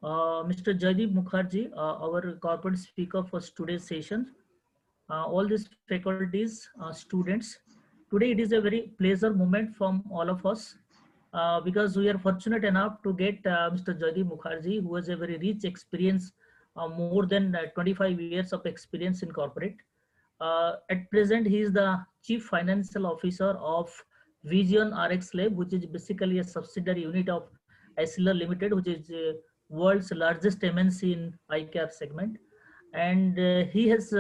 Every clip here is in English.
Mr. Joydeep Mookerjee, our corporate speaker for today's session. All these faculties, students. Today it is a very pleasure moment from all of us because we are fortunate enough to get Mr. Joydeep Mookerjee, who has a very rich experience, more than 25 years of experience in corporate. At present, he is the Chief Financial Officer of Vision RX Lab, which is basically a subsidiary unit of Essilor Limited, which is world's largest MNC in eye care segment. And he has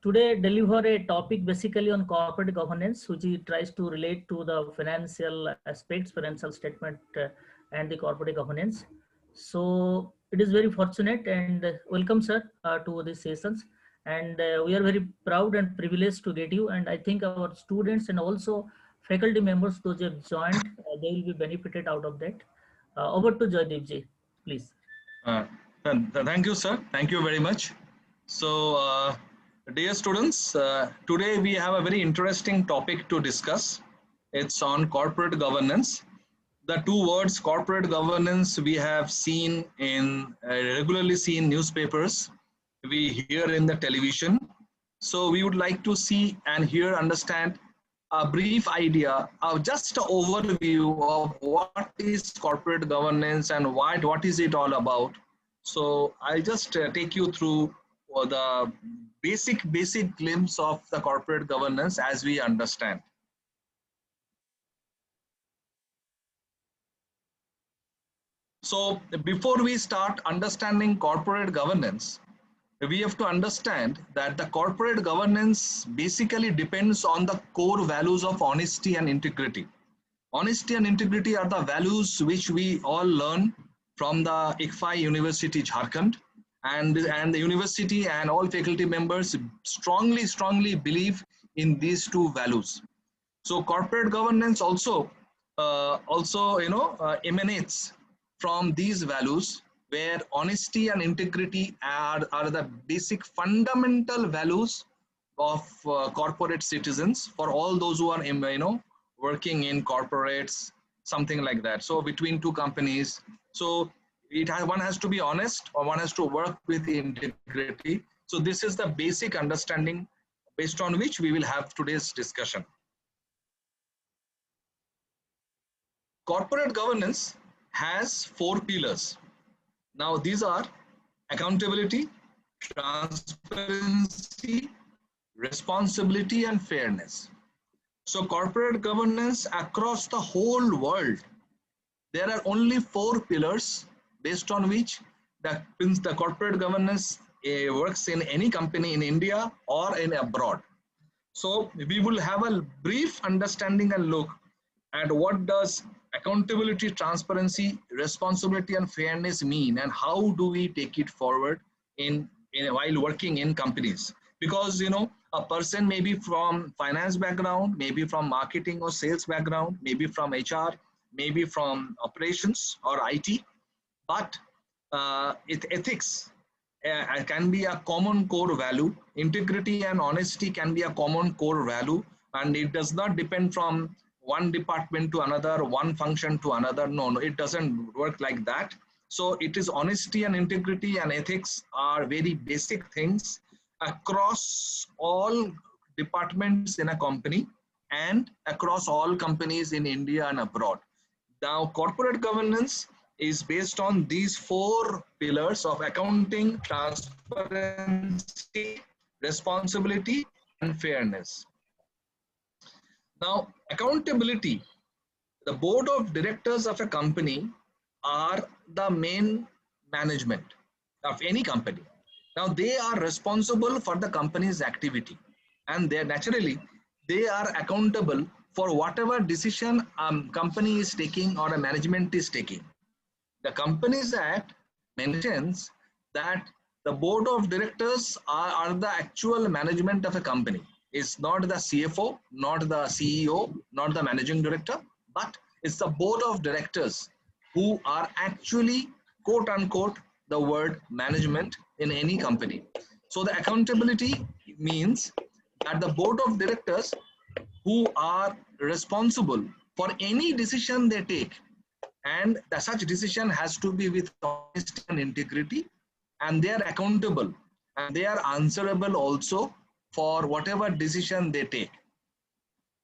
today deliver a topic basically on corporate governance, which he tries to relate to the financial aspects, financial statement, and the corporate governance. So it is very fortunate and welcome, sir, to these sessions. And we are very proud and privileged to get you. And I think our students and also faculty members, those who have joined, they will be benefited out of that. Over to Joydeep ji, please. Uh, Thank you, sir. Thank you very much. So, dear students, today we have a very interesting topic to discuss. It's on corporate governance. The two words corporate governance we have seen in regularly seen newspapers, we hear in the television. So we would like to see and hear, understand a brief idea of just an overview of what is corporate governance and what is it all about. So I'll just take you through the basic glimpse of the corporate governance as we understand. So before we start understanding corporate governance, we have to understand that the corporate governance basically depends on the core values of honesty and integrity. Honesty and integrity are the values which we all learn from the ICFI University Jharkhand, and the university and all faculty members strongly believe in these two values. So corporate governance also emanates from these values, where honesty and integrity are the basic fundamental values of corporate citizens for all those who are working in corporates, something like that. So between two companies, so one has to be honest, or one has to work with integrity. So this is the basic understanding based on which we will have today's discussion. Corporate governance has four pillars. Now these are accountability, transparency, responsibility, and fairness. So corporate governance across the whole world, there are only four pillars based on which the corporate governance works in any company in India or in abroad. So we will have a brief understanding and look at what does accountability, transparency, responsibility, and fairness mean, and how do we take it forward while working in companies. Because a person may be from finance background, maybe from marketing or sales background, maybe from HR, maybe from operations or IT, but ethics can be a common core value. Integrity and honesty can be a common core value, and it does not depend from one department to another, one function to another. No, it doesn't work like that. So it is honesty and integrity and ethics are very basic things across all departments in a company and across all companies in India and abroad. Now, corporate governance is based on these four pillars of accounting, transparency, responsibility, and fairness. Now, accountability. The board of directors of a company are the main management of any company. Now, they are responsible for the company's activity, and they are accountable for whatever decision company is taking or a management is taking. The Companies Act mentions that the board of directors are the actual management of a company. It's not the CFO, not the CEO, not the managing director, but it's the board of directors who are actually, quote unquote, the word management in any company. So the accountability means that the board of directors who are responsible for any decision they take, and such decision has to be with honesty and integrity, and they are accountable and they are answerable also for whatever decision they take.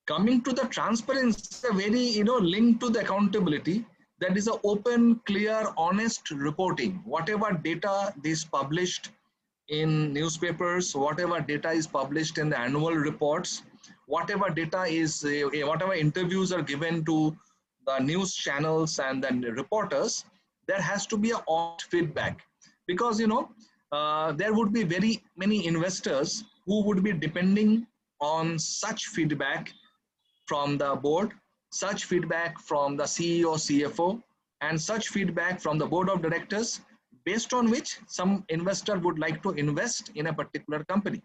Coming to the transparency, a very linked to the accountability, that is a open, clear, honest reporting. Whatever data is published in newspapers, whatever data is published in the annual reports, whatever data is, whatever interviews are given to the news channels and then the reporters, there has to be a honest feedback, because there would be very many investors who would be depending on such feedback from the board, such feedback from the CEO, CFO, and such feedback from the board of directors, based on which some investor would like to invest in a particular company.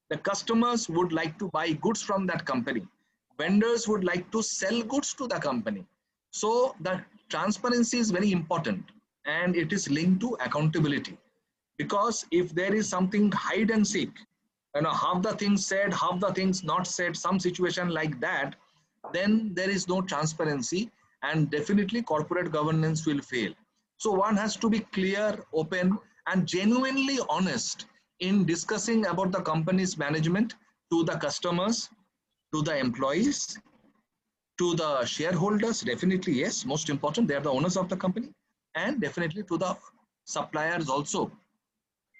The customers would like to buy goods from that company. Vendors would like to sell goods to the company. So the transparency is very important, and it is linked to accountability. Because if there is something hide and seek, half the things said, half the things not said, some situation like that, then there is no transparency, and definitely corporate governance will fail. So one has to be clear, open, and genuinely honest in discussing about the company's management to the customers, to the employees, to the shareholders. Definitely, yes, most important, they are the owners of the company, and definitely to the suppliers also.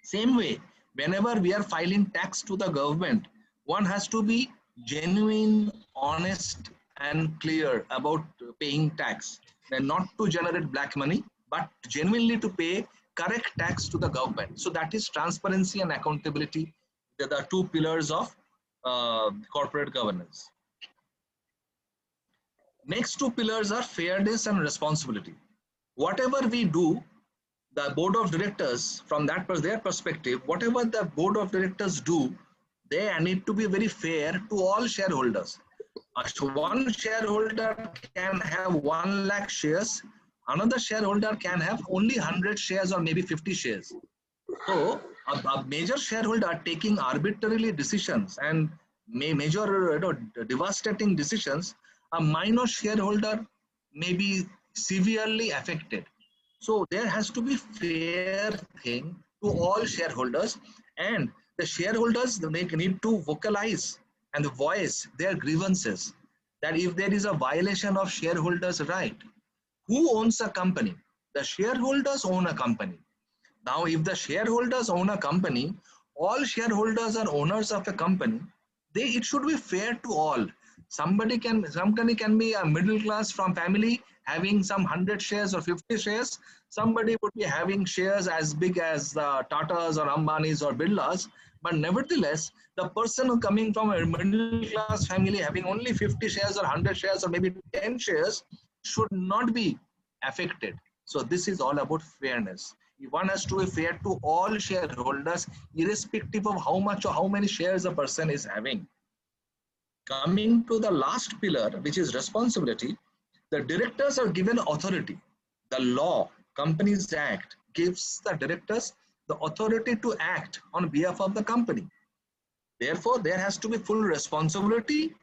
Same way, whenever we are filing tax to the government, one has to be genuine, honest, and clear about paying tax. And not to generate black money, but genuinely to pay correct tax to the government. So that is transparency and accountability. They are the two pillars of corporate governance. Next two pillars are fairness and responsibility. Whatever we do, the board of directors, from their perspective, whatever the board of directors do, they need to be very fair to all shareholders. One shareholder can have 1 lakh shares, another shareholder can have only 100 shares or maybe 50 shares. So a major shareholder taking arbitrarily decisions and major devastating decisions, a minor shareholder may be severely affected. So there has to be fair thing to all shareholders, and the shareholders need to vocalize and voice their grievances, that if there is a violation of shareholders' right. Who owns a company? The shareholders own a company. Now, if the shareholders own a company, all shareholders are owners of a company, it should be fair to all. Somebody can be a middle class from family having some 100 shares or 50 shares. Somebody would be having shares as big as the Tatas or Ambanis or Birlas. But nevertheless, the person who coming from a middle class family having only 50 shares or 100 shares or maybe 10 shares should not be affected. So this is all about fairness. One has to be fair to all shareholders, irrespective of how much or how many shares a person is having. Coming to the last pillar, which is responsibility, the directors are given authority. The law, Companies Act, gives the directors the authority to act on behalf of the company. Therefore, there has to be full responsibility.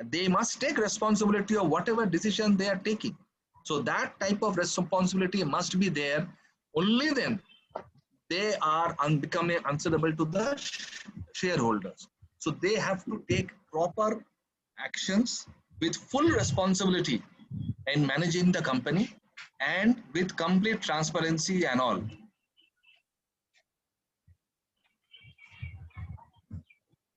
They must take responsibility of whatever decision they are taking. So that type of responsibility must be there. Only then they are becoming answerable to the shareholders. So they have to take proper actions with full responsibility in managing the company and with complete transparency and all.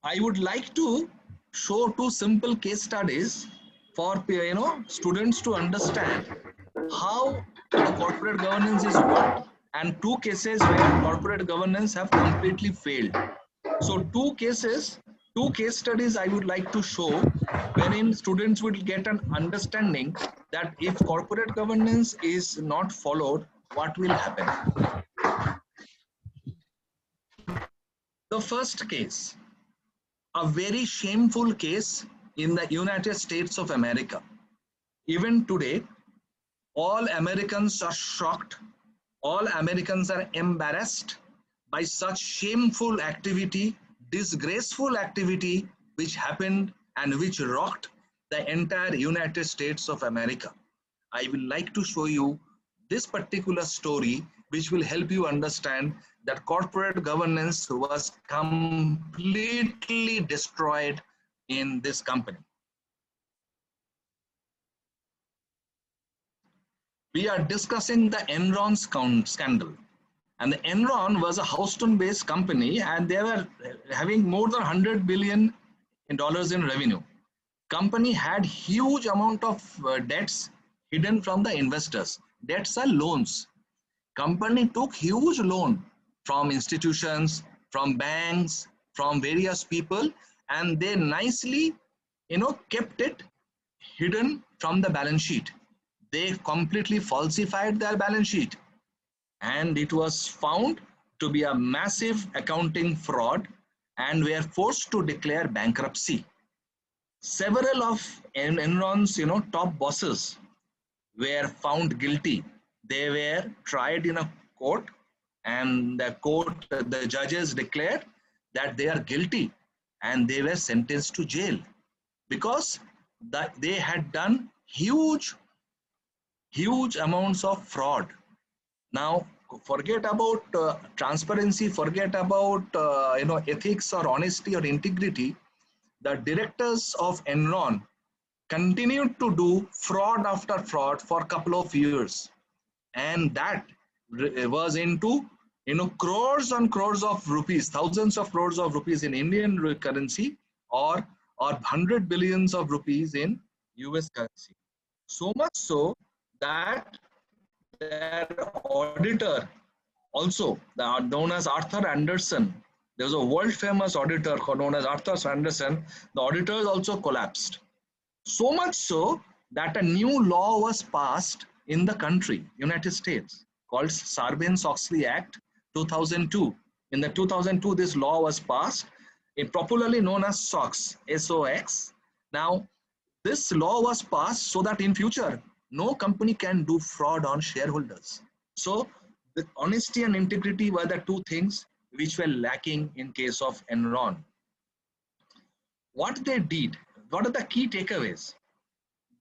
I would like to show two simple case studies for students to understand how the corporate governance is worked, and two cases where corporate governance have completely failed. So two case studies I would like to show, wherein students will get an understanding that if corporate governance is not followed, what will happen. The first case, a very shameful case in the United States of America. Even today, all Americans are shocked, all Americans are embarrassed by such shameful activity, disgraceful activity which happened and which rocked the entire United States of America. I will like to show you this particular story, which will help you understand that corporate governance was completely destroyed in this company. We are discussing the Enron scandal. And the Enron was a Houston-based company, and they were having more than $100 billion in revenue. Company had huge amount of debts hidden from the investors. Debts are loans. Company took huge loan from institutions, from banks, from various people, and they nicely, kept it hidden from the balance sheet. They completely falsified their balance sheet, and it was found to be a massive accounting fraud and were forced to declare bankruptcy. Several of Enron's top bosses were found guilty. They were tried in a court, and the judges declared that they are guilty, and they were sentenced to jail because they had done huge amounts of fraud. Now, forget about transparency, forget about ethics or honesty or integrity. The directors of Enron continued to do fraud after fraud for a couple of years, and that was into crores and crores of rupees, thousands of crores of rupees in Indian currency, or 100 billions of rupees in US currency. So much so that their auditor also, known as Arthur Anderson, there was a world famous auditor known as Arthur Anderson. The auditors also collapsed. So much so that a new law was passed in the country, United States, called Sarbanes-Oxley Act 2002. In the 2002, this law was passed, popularly known as SOX, S-O-X. Now, this law was passed so that in future, no company can do fraud on shareholders. So, the honesty and integrity were the two things which were lacking in case of Enron. What they did, what are the key takeaways?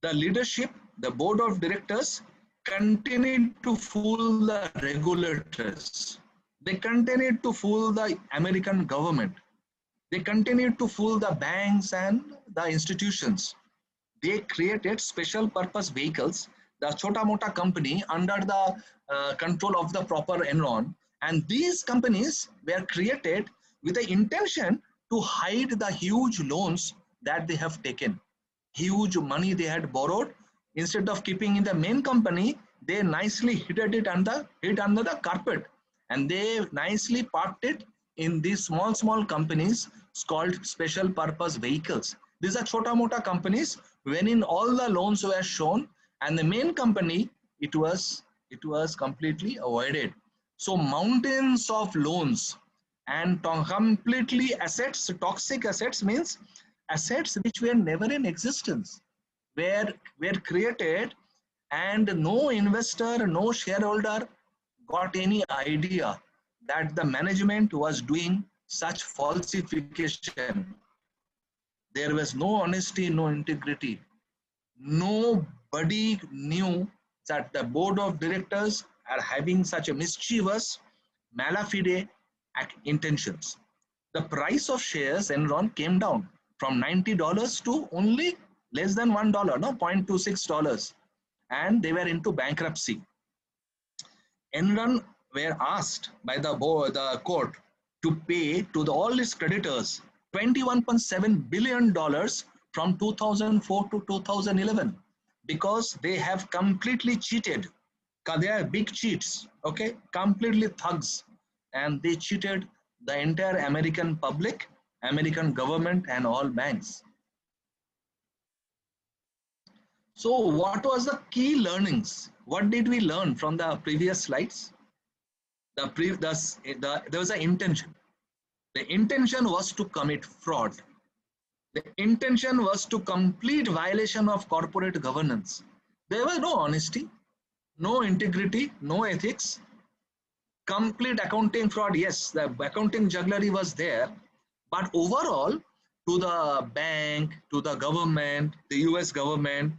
The leadership, the board of directors continued to fool the regulators. They continued to fool the American government. They continued to fool the banks and the institutions. They created special purpose vehicles, the Chota Mota company under the control of the proper Enron. And these companies were created with the intention to hide the huge loans that they have taken. Huge money they had borrowed. Instead of keeping in the main company, they nicely hid it under the carpet. And they nicely parked it in these small companies called special purpose vehicles. These are Chota Mota companies wherein all the loans were shown, and the main company, it was completely avoided. So mountains of loans and completely assets, toxic assets means assets which were never in existence, were created, and no investor, no shareholder got any idea that the management was doing such falsification. There was no honesty, no integrity. Nobody knew that the board of directors are having such a mischievous, malafide intentions. The price of shares Enron came down from $90 to only less than $1, no, $0.26, and they were into bankruptcy. Enron were asked by the court to pay to all its creditors $21.7 billion from 2004 to 2011 because they have completely cheated. They are big cheats, okay, completely thugs, and they cheated the entire American public, American government, and all banks. So what was the key learnings? What did we learn from the previous slides? There was an intention. The intention was to commit fraud. The intention was to complete violation of corporate governance. There was no honesty, no integrity, no ethics. Complete accounting fraud, yes, the accounting jugglery was there, but overall, to the bank, to the government, the US government,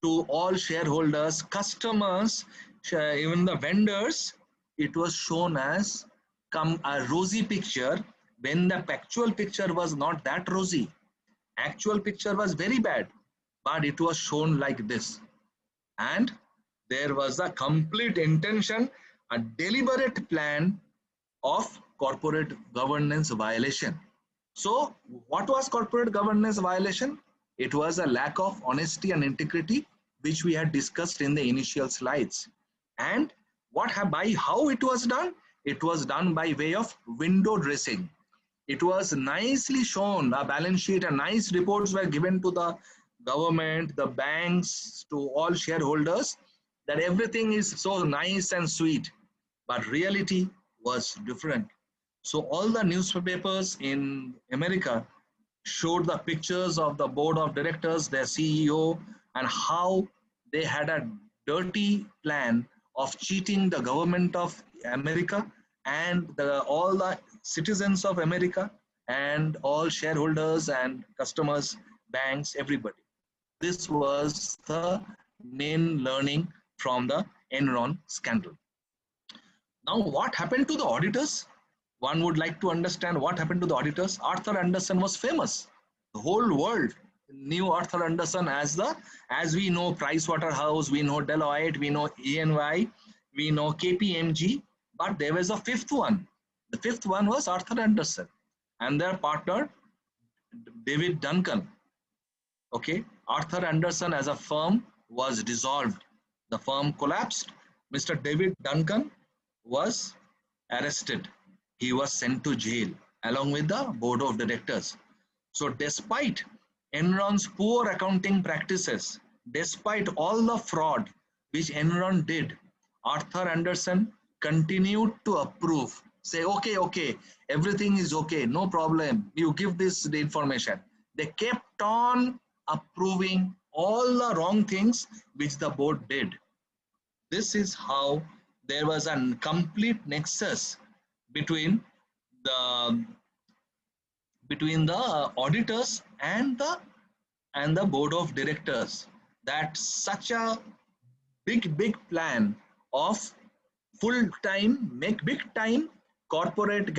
to all shareholders, customers, even the vendors, it was shown as a rosy picture when the actual picture was not that rosy. Actual picture was very bad, but it was shown like this. And there was a complete intention, a deliberate plan of corporate governance violation. So, what was corporate governance violation? It was a lack of honesty and integrity, which we had discussed in the initial slides. And by how it was done? It was done by way of window dressing. It was nicely shown, a balance sheet and nice reports were given to the government, the banks, to all shareholders, that everything is so nice and sweet. But reality was different. So all the newspapers in America showed the pictures of the board of directors, their CEO, and how they had a dirty plan of cheating the government of America and all the citizens of America and all shareholders and customers, banks, everybody. This was the main learning from the Enron scandal. Now, what happened to the auditors? One would like to understand what happened to the auditors. Arthur Andersen was famous. The whole world knew Arthur Andersen as we know Price Waterhouse, we know Deloitte, we know EY, we know KPMG, but there was a fifth one. The fifth one was Arthur Andersen and their partner, David Duncan. Okay, Arthur Andersen as a firm was dissolved. The firm collapsed. Mr. David Duncan was arrested. He was sent to jail along with the board of directors. So despite Enron's poor accounting practices, despite all the fraud which Enron did, Arthur Andersen continued to approve. Say, okay, everything is okay, no problem. You give this the information. They kept on approving all the wrong things which the board did. This is how there was a complete nexus between the auditors and the board of directors, that such a big plan of full time make big time corporate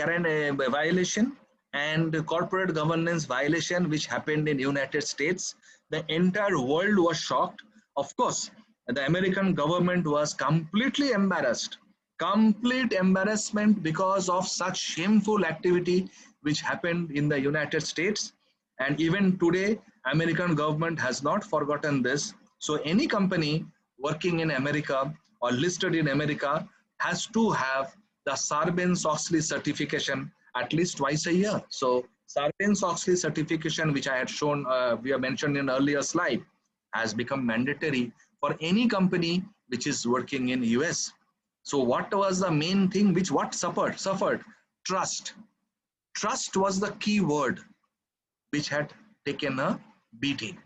violation and corporate governance violation which happened in United States. The entire world was shocked. Of course, the American government was completely embarrassed, complete embarrassment because of such shameful activity which happened in the United States. And even today, American government has not forgotten this. So any company working in America or listed in America has to have the Sarbanes-Oxley certification at least twice a year. So Sarbanes-Oxley certification, which I had shown, we have mentioned in earlier slide, has become mandatory for any company which is working in US. So what was the main thing which suffered? Trust. Trust was the key word which had taken a beating.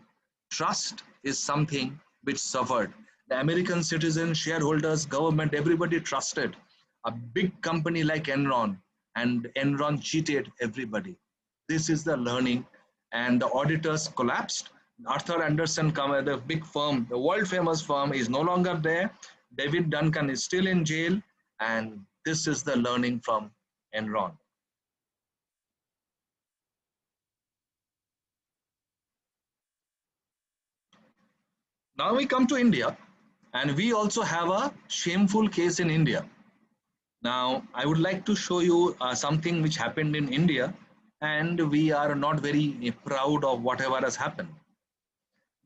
Trust is something which suffered. The American citizens, shareholders, government, everybody trusted a big company like Enron, and Enron cheated everybody. This is the learning, and the auditors collapsed. Arthur Andersen, the big firm, the world famous firm, is no longer there. David Duncan is still in jail, and this is the learning from Enron. Now we come to India, and we also have a shameful case in India. Now, I would like to show you something which happened in India, and we are not very proud of whatever has happened.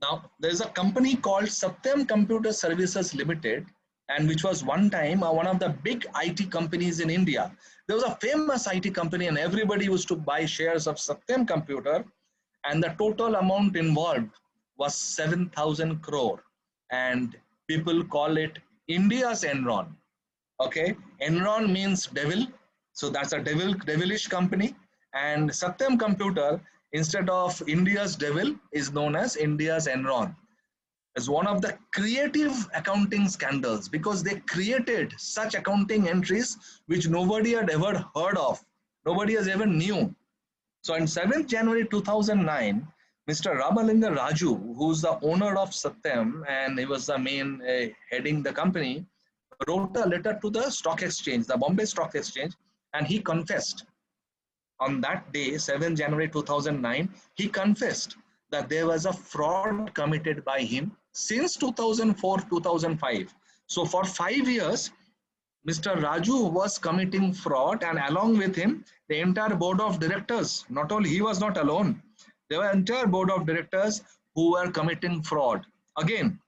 Now, there is a company called Satyam Computer Services Limited, and which was one time one of the big IT companies in India. There was a famous IT company, and everybody used to buy shares of Satyam Computer, and the total amount involved was 7,000 crore, and people call it India's Enron. Okay, Enron means devil, so that's a devilish company, and Satyam Computer, instead of India's devil, is known as India's Enron. As one of the creative accounting scandals, because they created such accounting entries which nobody had ever heard of, nobody has ever knew. So on 7th January 2009, Mr. Ramalinga Raju, who's the owner of Satyam and he was the main heading the company, wrote a letter to the stock exchange, the Bombay Stock Exchange, and he confessed on that day, 7 January 2009, he confessed that there was a fraud committed by him since 2004-2005. So for 5 years, Mr. Raju was committing fraud, and along with him, the entire board of directors. Not only he was not alone, there were entire board of directors who were committing fraud. Again,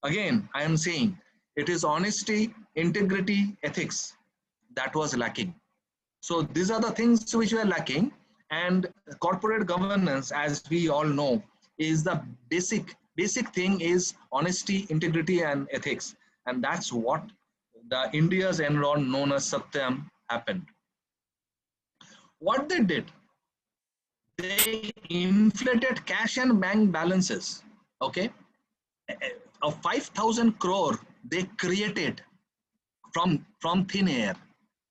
I am saying it is honesty, integrity, ethics that was lacking. So these are the things which were lacking, and corporate governance, as we all know, is the basic thing is honesty, integrity, and ethics, and that's what the India's Enron known as Satyam happened. What they did, they inflated cash and bank balances. Okay, a 5,000 crore they created from thin air.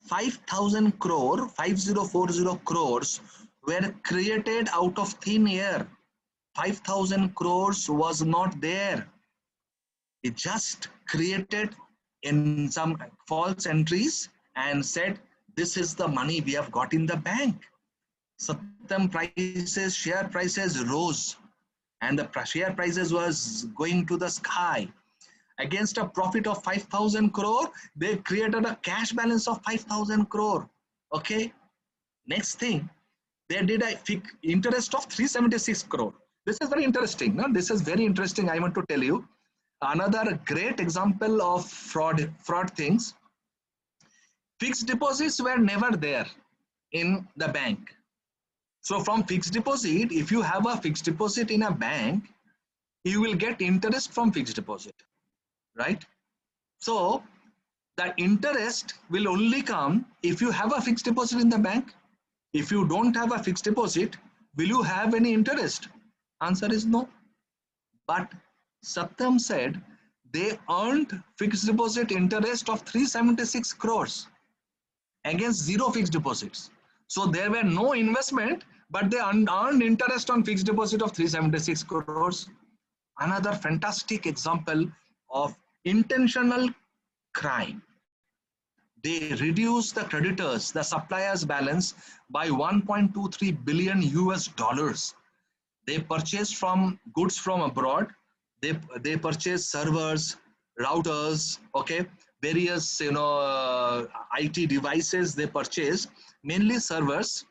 5,000 crore, 5040 crores were created out of thin air. 5,000 crores was not there. It just created in some false entries and said, this is the money we have got in the bank. Satyam prices, share prices rose, and the share prices was going to the sky. Against a profit of 5,000 crore, they created a cash balance of 5,000 crore. Okay. Next thing, they did a interest of 376 crore. This is very interesting. No? This is very interesting. I want to tell you another great example of fraud things. Fixed deposits were never there in the bank. So from fixed deposit, if you have a fixed deposit in a bank, you will get interest from fixed deposit, right? So the interest will only come if you have a fixed deposit in the bank. If you don't have a fixed deposit, will you have any interest? Answer is no. But Satyam said they earned fixed deposit interest of 376 crores against zero fixed deposits. So there were no investment, but they earned interest on fixed deposit of 376 crores. Another fantastic example of intentional crime. They reduced the creditors, the suppliers balance by 1.23 billion US dollars. They purchased from goods from abroad. They purchased servers, routers, okay, various IT devices they purchased, mainly servers,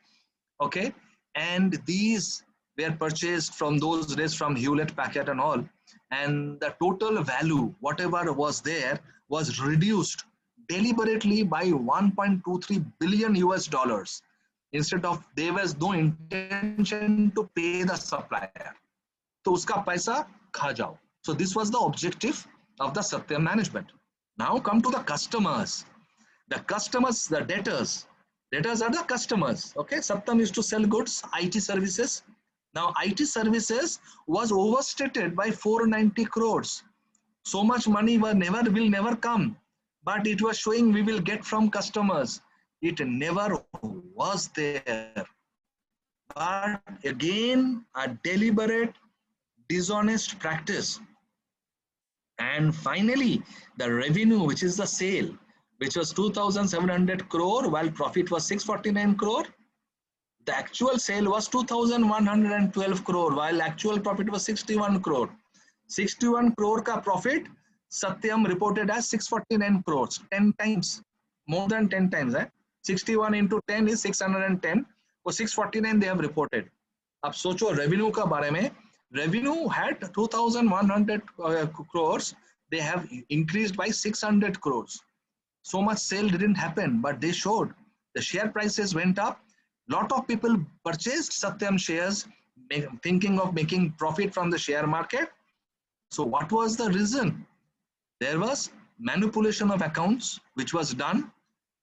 okay, and these were purchased from those days from Hewlett Packard and all, and the total value, whatever was there, was reduced deliberately by 1.23 billion US dollars. Instead of, there was no intention to pay the supplier. तो उसका पैसा खा जाओ. So this was the objective of the Satyam management. Now come to the customers. The customers, the debtors. Debtors are the customers. Okay, Satyam used to sell goods, IT services. Now IT services was overstated by 490 crores. So much money will never come. But it was showing we will get from customers. It never was there. But again, a deliberate, dishonest practice. And finally, the revenue, which is the sale, which was 2,700 crore, while profit was 649 crore. The actual sale was 2,112 crore, while actual profit was 61 crore. 61 crore ka profit, Satyam reported as 649 crores, 10 times, more than 10 times. 61 into 10 is 610, or 649 they have reported. अब सोचो revenue का बारे में, revenue had 2,100 crores, they have increased by 600 crores. So much sale didn't happen, but they showed the share prices went up. Lot of people purchased Satyam shares, thinking of making profit from the share market. So what was the reason? There was manipulation of accounts, which was done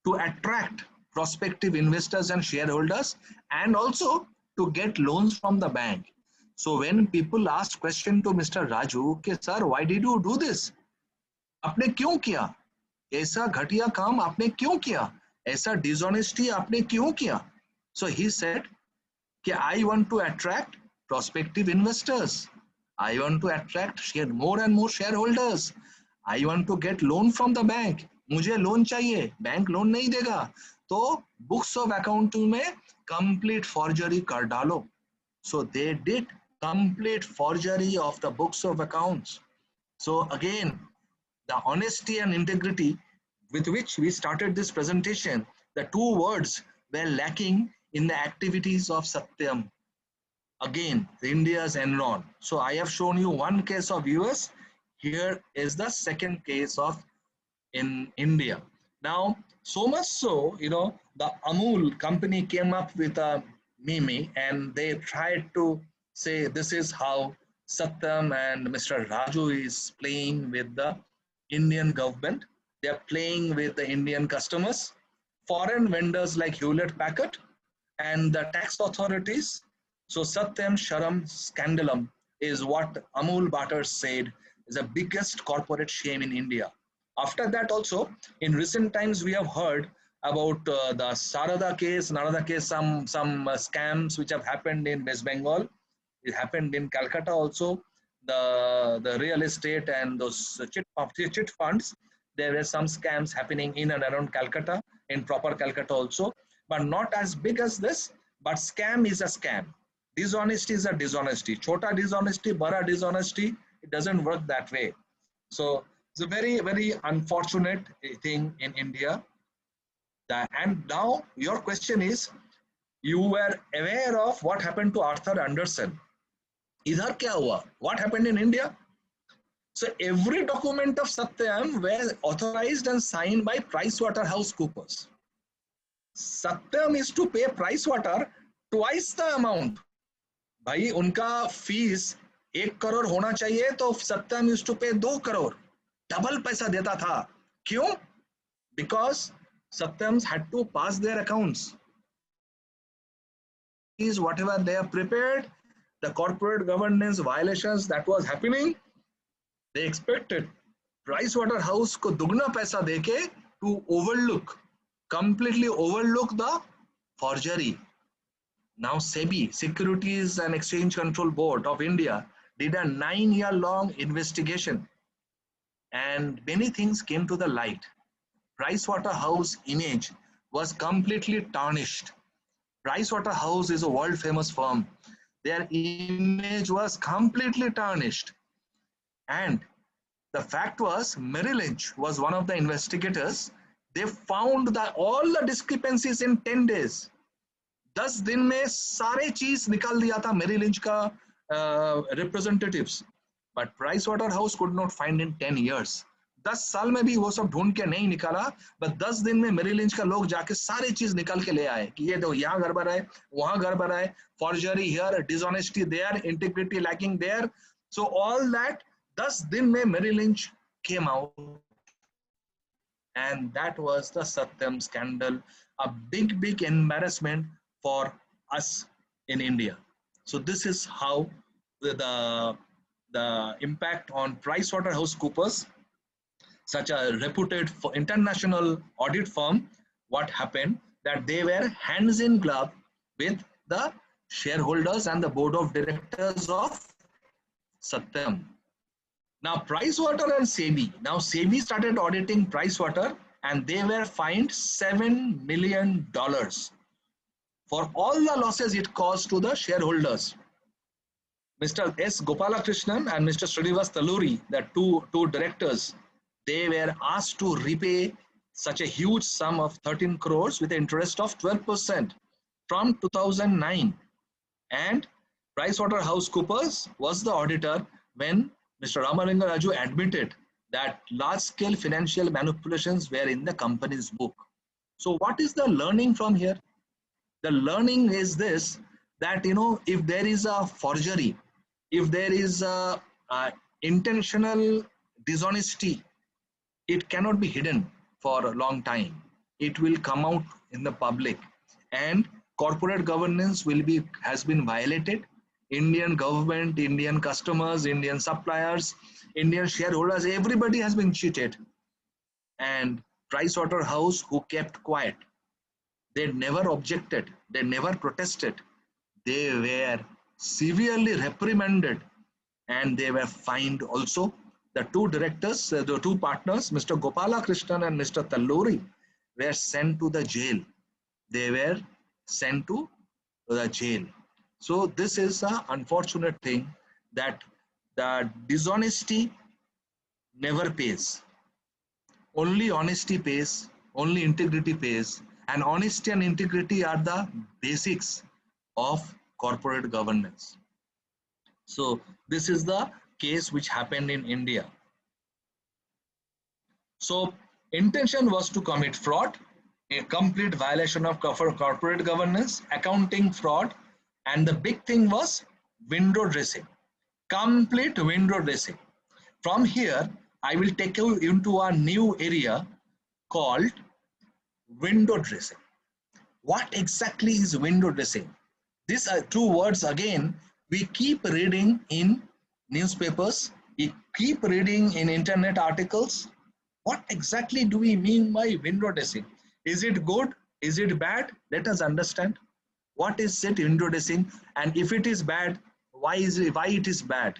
to attract prospective investors and shareholders, and also to get loans from the bank. So when people asked question to Mr. Raju, okay, sir, why did you do this? आपने क्यों किया? ऐसा घटिया काम आपने क्यों किया? ऐसा dishonesty आपने क्यों किया? So he said, I want to attract prospective investors. I want to attract more and more shareholders. I want to get loan from the bank. मुझे लोन चाहिए, बैंक लोन नहीं देगा, तो books of accounting में complete forgery कर डालो. So they did complete forgery of the books of accounts. So again, the honesty and integrity with which we started this presentation, the two words were lacking in the activities of Satyam. Again, India's Enron. So I have shown you one case of US. Here is the second case of in India. Now, so much so, the Amul company came up with a meme and they tried to say this is how Satyam and Mr. Raju is playing with the Indian government. They are playing with the Indian customers, foreign vendors like Hewlett Packard, and the tax authorities. So Satyam Sharam Scandalum is what Amul Bhatter said is the biggest corporate shame in India. After that also, in recent times, we have heard about the Sarada case, Narada case, some scams which have happened in West Bengal. It happened in Calcutta also. The real estate and those chit funds, there were some scams happening in and around Calcutta, in proper Calcutta also, but not as big as this. But scam is a scam. Dishonesty is a dishonesty. Chota dishonesty, bara dishonesty. It doesn't work that way. So it's a very, very unfortunate thing in India. And now your question is, you were aware of what happened to Arthur Andersen. Idhar kya hua? What happened in India? So every document of Satyam were authorized and signed by PricewaterhouseCoopers. Satyam is to pay Pricewater twice the amount. भाई उनका fees 1 crore होना चाहिए तो सत्यम used to पे 2 crore, double पैसा देता था. क्यों? Because Satyams had to pass their accounts. Is whatever they have prepared, the corporate governance violations that was happening, they expected Pricewaterhouse को दुगना पैसा देके to completely overlook the forgery. Now SEBI, Securities and Exchange Control Board of India, did a 9-year-long investigation and many things came to the light. Pricewaterhouse image was completely tarnished. Pricewaterhouse is a world famous firm. Their image was completely tarnished. And the fact was, Merrill Lynch was one of the investigators. They found all the discrepancies in 10 days. 10 दिन में सारे चीज निकाल दिया था Merrill Lynch का representatives. But Pricewaterhouse could not find in 10 years. 10 साल में भी वो सब ढूंढ के नहीं निकाला, but 10 दिन में Merrill Lynch का लोग जाके सारी चीज निकाल के ले आए कि ये दो यहाँ गड़बड़ है, वहाँ गड़बड़ है, forgery here, dishonesty there, integrity lacking there. So all that 10 दिन में Merrill Lynch came out, and that was the Satyam scandal, a big embarrassment for us in India. So this is how the impact on PricewaterhouseCoopers, such a reputed international audit firm, what happened, that they were hands in glove with the shareholders and the board of directors of Satyam. Now Pricewater and SEBI, now SEBI started auditing Pricewater and they were fined $7 million for all the losses it caused to the shareholders. Mr. S. Gopalakrishnan and Mr. Srinivas Taluri, the two directors, they were asked to repay such a huge sum of 13 crores with an interest of 12% from 2009. And PricewaterhouseCoopers was the auditor when Mr. Ramalinga Raju admitted that large-scale financial manipulations were in the company's book. So what is the learning from here? The learning is this, that if there is a forgery, if there is a intentional dishonesty, it cannot be hidden for a long time. It will come out in the public, and corporate governance has been violated. Indian government, Indian customers, Indian suppliers, Indian shareholders, everybody has been cheated. And Pricewaterhouse, who kept quiet, they never objected, they never protested. They were severely reprimanded, and they were fined also. The two directors, the two partners, Mr. Gopala Krishnan and Mr. Talluri, were sent to the jail. They were sent to the jail. So this is an unfortunate thing, that the dishonesty never pays. Only honesty pays, only integrity pays, and honesty and integrity are the basics of corporate governance. So this is the case which happened in India. So intention was to commit fraud, a complete violation of corporate governance, accounting fraud, and the big thing was window dressing, complete window dressing. From here, I will take you into a new area called window dressing. What exactly is window dressing? These are two words again we keep reading in newspapers, we keep reading in internet articles. What exactly do we mean by window dressing? Is it good? Is it bad? Let us understand. What is it window dressing, and if it is bad, why it is bad?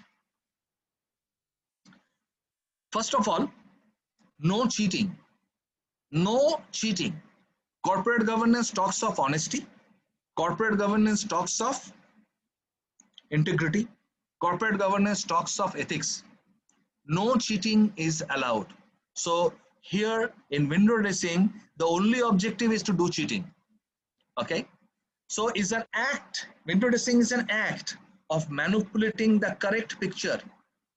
First of all, no cheating. No cheating. Corporate governance talks of honesty. Corporate governance talks of integrity. Corporate governance talks of ethics. No cheating is allowed. So here in window dressing, the only objective is to do cheating. Okay. So it's an act. Window dressing is an act of manipulating the correct picture.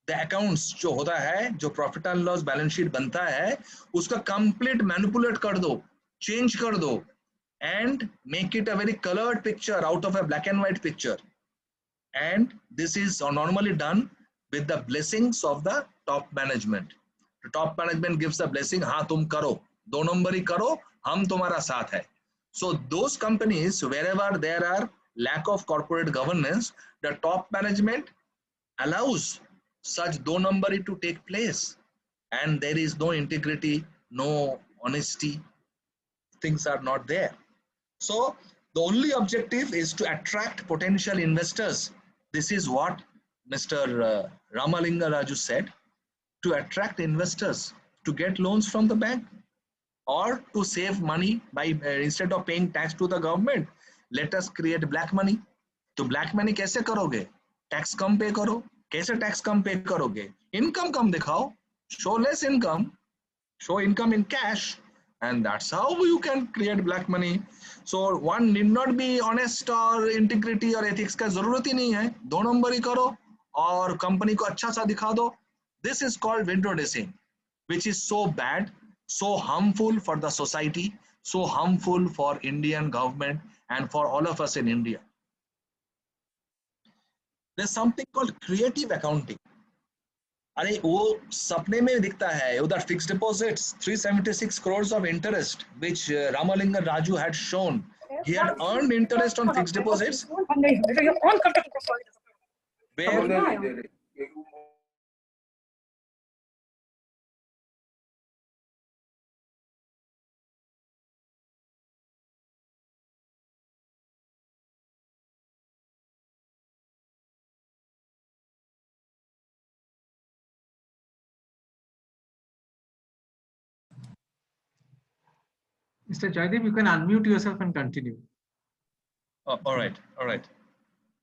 The accounts जो होता है, जो profit and loss balance sheet बनता है, उसका complete manipulate कर दो, change कर दो, and make it a very colored picture out of a black and white picture. And this is normally done with the blessings of the top management. The top management gives the blessing, हाँ तुम करो, 2 number ही करो, हम तुम्हारा साथ है. So those companies, wherever there are lack of corporate governance, the top management allows such 2 numbers to take place, and there is no integrity, no honesty, things are not there. So the only objective is to attract potential investors. This is what Mr. Ramalinga Raju said, to attract investors, to get loans from the bank, or to save money by instead of paying tax to the government, let us create black money. तो black money कैसे करोगे? Tax कम पे करो. कैसे tax कम पे करोगे? Income कम दिखाओ, show less income, show income in cash, and that's how you can create black money. So one need not be honest or integrity or ethics का जरूरत ही नहीं है, 2 नंबर ही करो और कंपनी को अच्छा सा दिखा दो. This is called window dressing, which is so bad, so harmful for the society, so harmful for Indian government and for all of us in India. There's something called creative accounting. अरे वो सपने में दिखता है उधर fixed deposits 376 crores of interest which Ramalinga Raju had shown. He had earned interest on fixed deposits where Mr. Joydeep, you can unmute yourself and continue. all right, all right.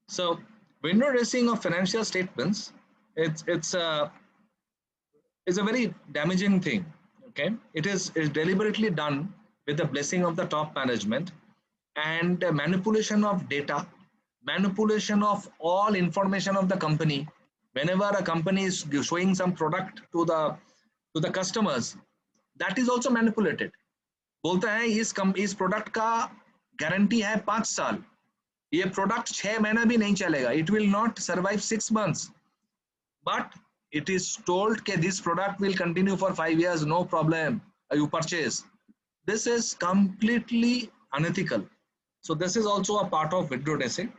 So window dressing of financial statements, it's a very damaging thing. Okay, it is deliberately done with the blessing of the top management, and manipulation of data, manipulation of all information of the company. Whenever a company is showing some product to the customers, that is also manipulated. बोलता है इस product का guarantee है 5 साल, ये product 6 महीना भी नहीं चलेगा, it will not survive 6 months, but it is told that this product will continue for 5 years, no problem, you purchase. This is completely unethical. So this is also a part of window dressing.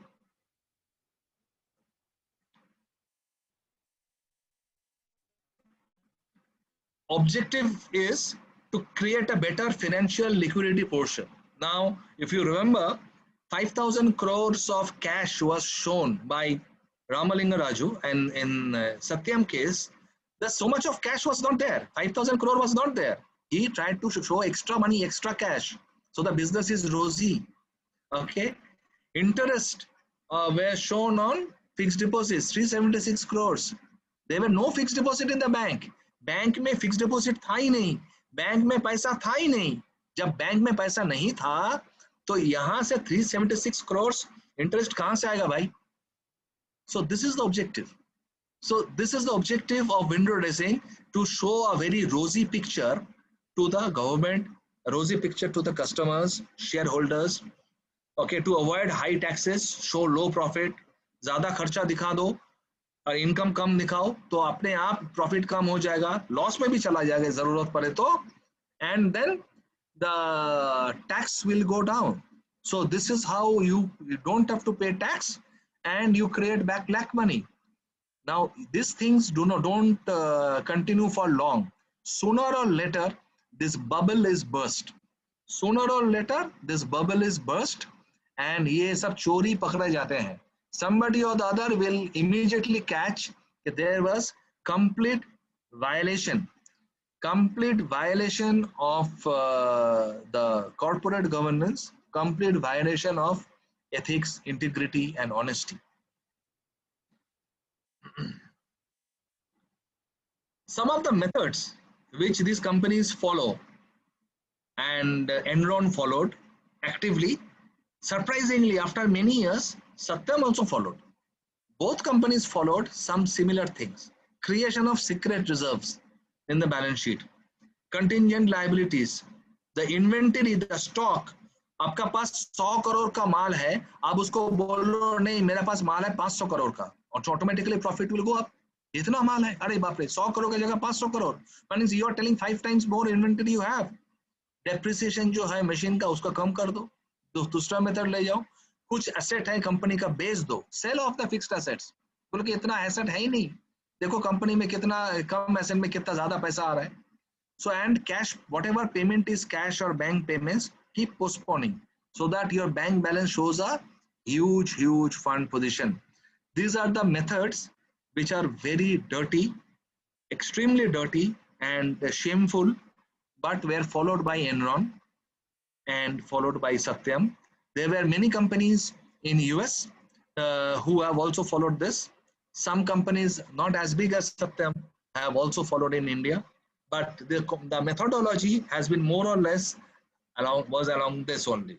Objective is to create a better financial liquidity portion. Now, if you remember, 5,000 crores of cash was shown by Ramalinga Raju, and in Satyam case, there's so much of cash was not there. 5,000 crore was not there. He tried to show extra money, extra cash. So the business is rosy. Okay. Interest were shown on fixed deposits, 376 crores. There were no fixed deposit in the bank. Bank में fix deposit था ही नहीं, bank में पैसा था ही नहीं. जब bank में पैसा नहीं था तो यहां से 376 करोड़ इंटरेस्ट कहां से आएगा भाई? So this is the objective. So this is the objective of window dressing, to show a very rosy picture to the government, a rosy picture to the customers, shareholders. Okay, to avoid high taxes, show low profit, ज्यादा खर्चा दिखा दो और income कम दिखाओ तो अपने आप profit कम हो जाएगा, लॉस में भी चला जाएगा जरूरत पड़े तो, and then the tax will go down. So this is how you don't have to pay tax and you create back black money. Now these things don't continue for long. Sooner or later this bubble is burst. Sooner or later this bubble is burst and ये सब चोरी पकड़े जाते हैं. Somebody or the other will immediately catch that there was complete violation of the corporate governance, complete violation of ethics, integrity and honesty. Some of the methods which these companies follow and Enron followed actively, surprisingly after many years, Satyam also followed. Both companies followed some similar things. Creation of secret reserves in the balance sheet, contingent liabilities, the inventory, the stock. आपका पास 100 करोड़ का माल है, आप उसको बोलो नहीं मेरे पास माल है 500 करोड़ का, और automatically profit will go up. इतना माल है, अरे बाप रे 100 करोड़ की जगह 500 crore, means you are telling 5 times more inventory you have. Depreciation जो है मशीन का उसका कम कर दो, दूसरा मेथड ले जाओ. कुछ एसेट है कंपनी का बेच दो, sell off the fixed assets, बोलो कि इतना एसेट है ही नहीं, देखो कंपनी में कितना कम एसेट में कितना ज्यादा पैसा आ रहा है. So and cash, whatever payment is cash or bank payments, keep postponing so that your bank balance shows a huge fund position. These are the methods which are very dirty, extremely dirty and shameful, but were followed by Enron and followed by Satyam. There were many companies in US who have also followed this. Some companies not as big as Satyam have also followed in India, but the methodology has been more or less along this only.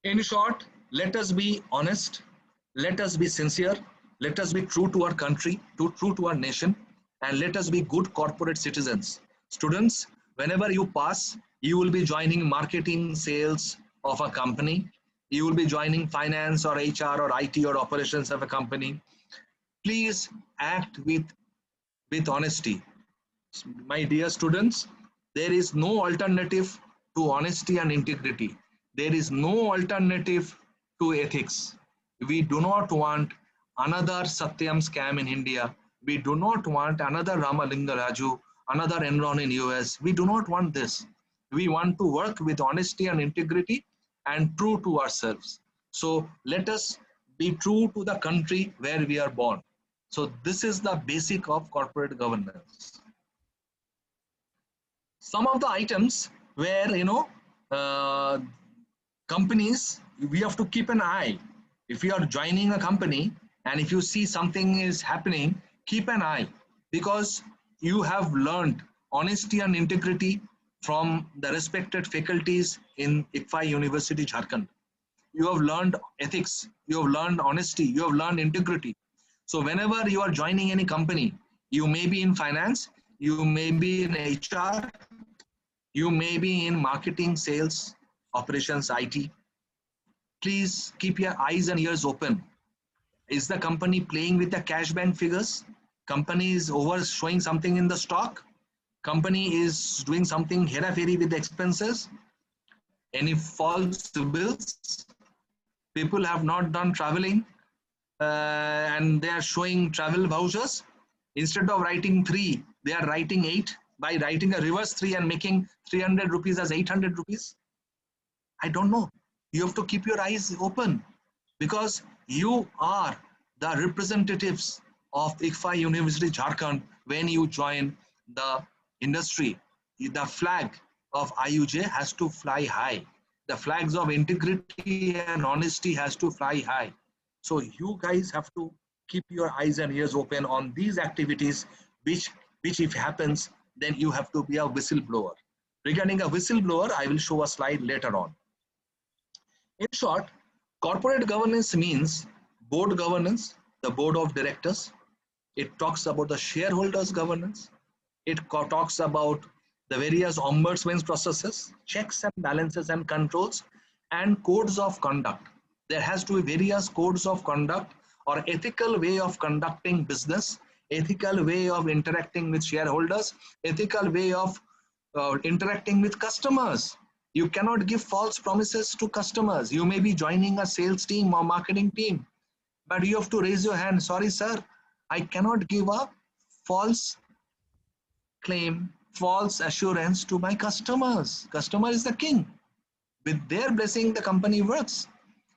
In short, let us be honest, let us be sincere, let us be true to our country, true to our nation, and let us be good corporate citizens. Students, whenever you pass, you will be joining marketing, sales of a company. You will be joining finance or HR or IT or operations of a company. Please act with honesty. My dear students, there is no alternative to honesty and integrity. There is no alternative to ethics. We do not want another Satyam scam in India. We do not want another Ramalinga Raju, another Enron in US. We do not want this. We want to work with honesty and integrity and true to ourselves. So let us be true to the country where we are born. So this is the basic of corporate governance. Some of the items where, companies, we have to keep an eye. If you are joining a company and if you see something is happening, keep an eye, because you have learned honesty and integrity from the respected faculties in ICFI University, Jharkhand. You have learned ethics, you have learned honesty, you have learned integrity. So whenever you are joining any company, you may be in finance, you may be in HR, you may be in marketing, sales, operations, IT. Please keep your eyes and ears open. Is the company playing with the cash bank figures? Company is over showing something in the stock? Company is doing something hera-feri with the expenses? Any false bills? People have not done traveling and they are showing travel vouchers. Instead of writing 3, they are writing 8. by writing a reverse 3 and making 300 rupees as 800 rupees? I don't know. You have to keep your eyes open because you are the representatives of ICFA University Jharkhand when you join the industry. The flag of IUJ has to fly high. The flags of integrity and honesty has to fly high. So you guys have to keep your eyes and ears open on these activities, which if happens, then you have to be a whistleblower. Regarding a whistleblower, I will show a slide later on. In short, corporate governance means board governance, the board of directors. It talks about the shareholders governance. It talks about the various ombudsman processes, checks and balances and controls, and codes of conduct. There has to be various codes of conduct or ethical way of conducting business, ethical way of interacting with shareholders, ethical way of interacting with customers. You cannot give false promises to customers. You may be joining a sales team or marketing team, but you have to raise your hand. Sorry, sir, I cannot give a false claim, false assurance to my customers. Customer is the king. With their blessing, the company works.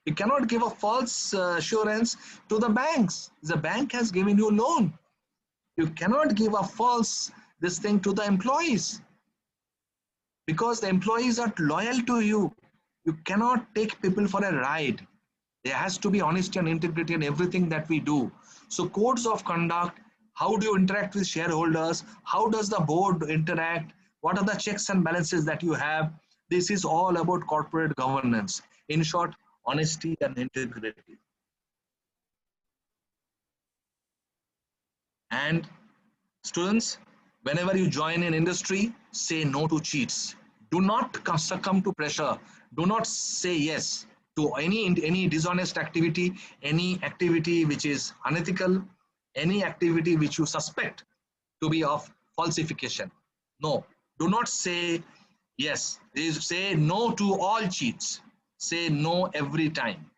You cannot give a false assurance to the banks. The bank has given you a loan. You cannot give a false this thing to the employees because the employees are loyal to you. You cannot take people for a ride. There has to be honesty and integrity in everything that we do. So codes of conduct, how do you interact with shareholders? How does the board interact? What are the checks and balances that you have? This is all about corporate governance. In short, honesty and integrity. And students, whenever you join an industry, say no to cheats. Do not succumb to pressure. Do not say yes to any dishonest activity, any activity which is unethical, any activity which you suspect to be of falsification. No, do not say yes. Say no to all cheats. Say no every time.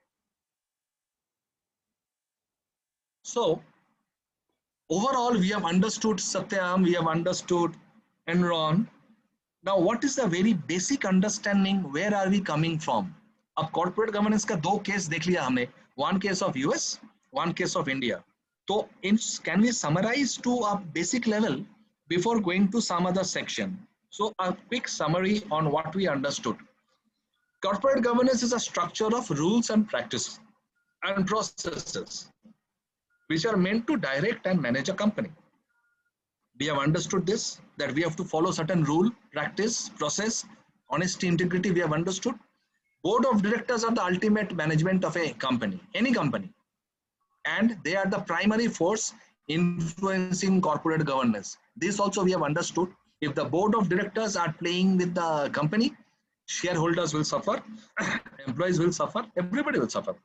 So overall, we have understood Satyam, we have understood Enron. Now, what is the very basic understanding? Where are we coming from? अब corporate governance का दो case देख लिया हमने. One case of US, one case of India. So, can we summarize to a basic level before going to some other section? So, a quick summary on what we understood. Corporate governance is a structure of rules and practices and processes which are meant to direct and manage a company. We have understood this, that we have to follow certain rule, practice, process, honesty, integrity, we have understood. Board of directors are the ultimate management of a company, any company. And they are the primary force influencing corporate governance. This also we have understood. If the board of directors are playing with the company, shareholders will suffer, employees will suffer, everybody will suffer.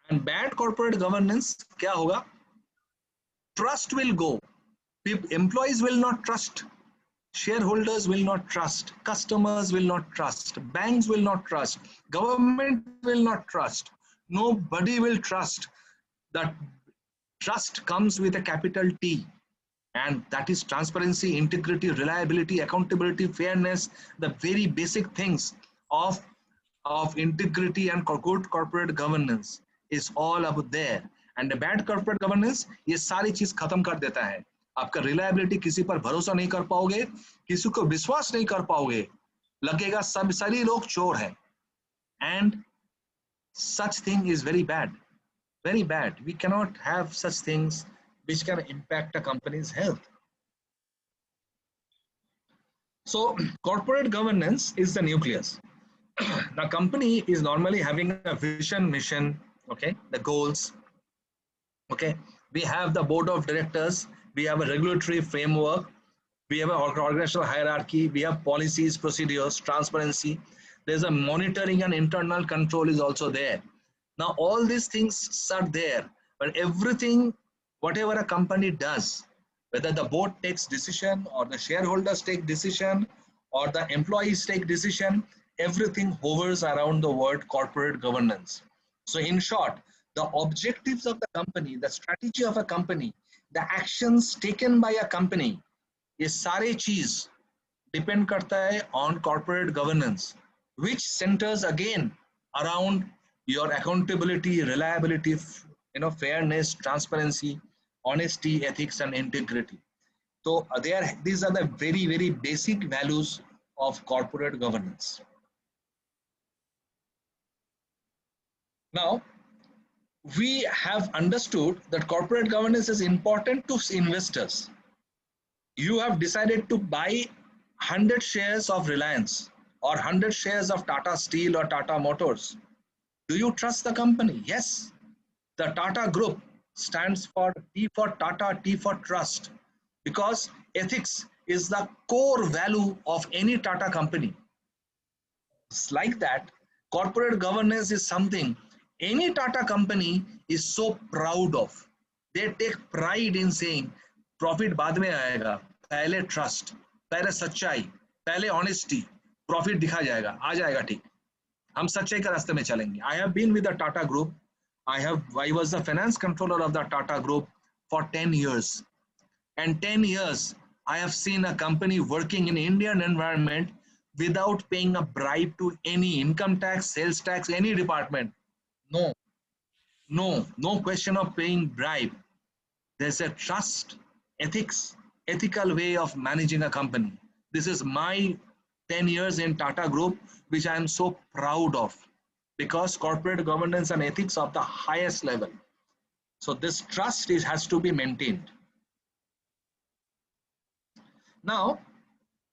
And bad corporate governance, क्या होगा? Trust will go. Employees will not trust. Shareholders will not trust. Customers will not trust. Banks will not trust. Government will not trust. Nobody will trust. That trust comes with a capital T. And that is transparency, integrity, reliability, accountability, fairness, the very basic things of integrity and good corporate governance is all about there. And the bad corporate governance ये सारी चीज खत्म कर देता है. आपका reliability किसी पर भरोसा नहीं कर पाओगे, किसी को विश्वास नहीं कर पाओगे, लगेगा सब सारी लोग चोर हैं. And such thing is very bad, very bad. We cannot have such things which can impact a company's health. So corporate governance is the nucleus. The company is normally having a vision, mission, okay, the goals, okay. We have the board of directors, we have a regulatory framework, we have an organizational hierarchy, we have policies, procedures, transparency. There's a monitoring and internal control is also there. Now all these things are there, but everything, whatever a company does, whether the board takes decision or the shareholders take decision or the employees take decision, everything hovers around the word corporate governance. So in short, the objectives of the company, the strategy of a company, the actions taken by a company ये सारे चीज depend करता है on corporate governance which centers again around your accountability, reliability, fairness, transparency, honesty, ethics, and integrity. So these are the very, very basic values of corporate governance. Now, we have understood that corporate governance is important to investors. You have decided to buy 100 shares of Reliance or 100 shares of Tata Steel or Tata Motors. Do you trust the company? Yes. The Tata Group stands for T for Tata, T for trust, because ethics is the core value of any Tata company. It's like that. Corporate governance is something any Tata company is so proud of. They take pride in saying, profit बाद में आएगा, पहले trust, पहले सच्चाई, पहले honesty, profit दिखा जाएगा, आ जाएगा ठीक. हम सच्चाई के रास्ते में चलेंगे. I have been with the Tata Group. I was the finance controller of the Tata Group for 10 years. And 10 years, I have seen a company working in Indian environment without paying a bribe to any income tax, sales tax, any department. No, no question of paying bribe. There's a trust, ethics, ethical way of managing a company. This is my 10 years in Tata Group, which I am so proud of, because corporate governance and ethics of the highest level. So this trust has to be maintained. Now,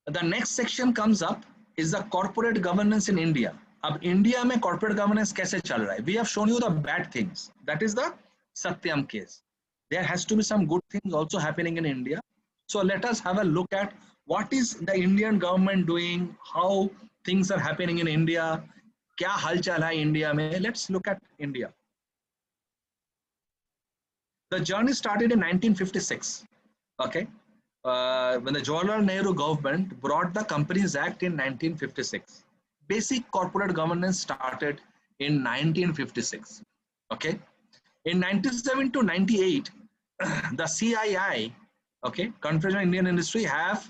the next section comes up is the corporate governance in India. अब India में corporate governance कैसे चल रहा है? We have shown you the bad things. That is the Satyam case. There has to be some good things also happening in India. So let us have a look at what is the Indian government doing, how things are happening in India, क्या हलचल है India में. Let's look at India. The journey started in 1956. Okay. When the Jawaharlal Nehru government brought the Companies Act in 1956. Basic corporate governance started in 1956. Okay. In 97 to 98, the CII, okay, Confederation of Indian Industry, have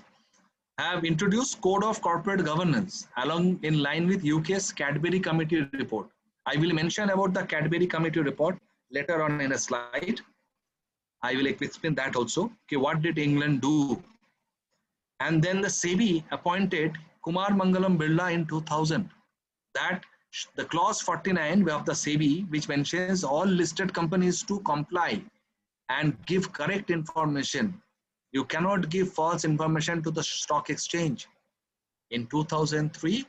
introduced Code of Corporate Governance along in line with UK's Cadbury Committee report. I will mention about the Cadbury Committee report later on in a slide. I will explain that also. Okay, what did England do? And then the SEBI appointed Kumar Mangalam Birla in 2000. That the clause 49 of the SEBI, which mentions all listed companies to comply and give correct information. You cannot give false information to the stock exchange. In 2003,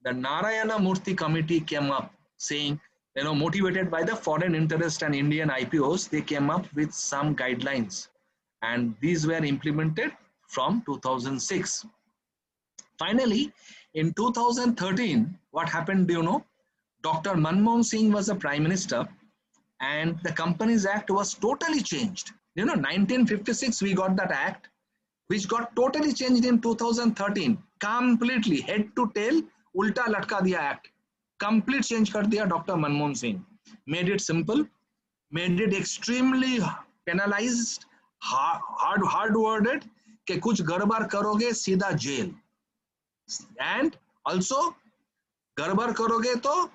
the Narayana Murthy committee came up saying, motivated by the foreign interest and Indian IPOs, they came up with some guidelines, and these were implemented from 2006. Finally, in 2013, what happened, do you know? Dr. Manmohan Singh was the Prime Minister, and the Companies Act was totally changed. 1956, we got that act, which got totally changed in 2013. Completely, head to tail, ulta latka diya act. Complete change kar diya Dr. Manmohan Singh. Made it simple, made it extremely penalized, hard worded, कि कुछ गड़बड़ करोगे सीधा jail. And also, गड़बड़ करोगे तो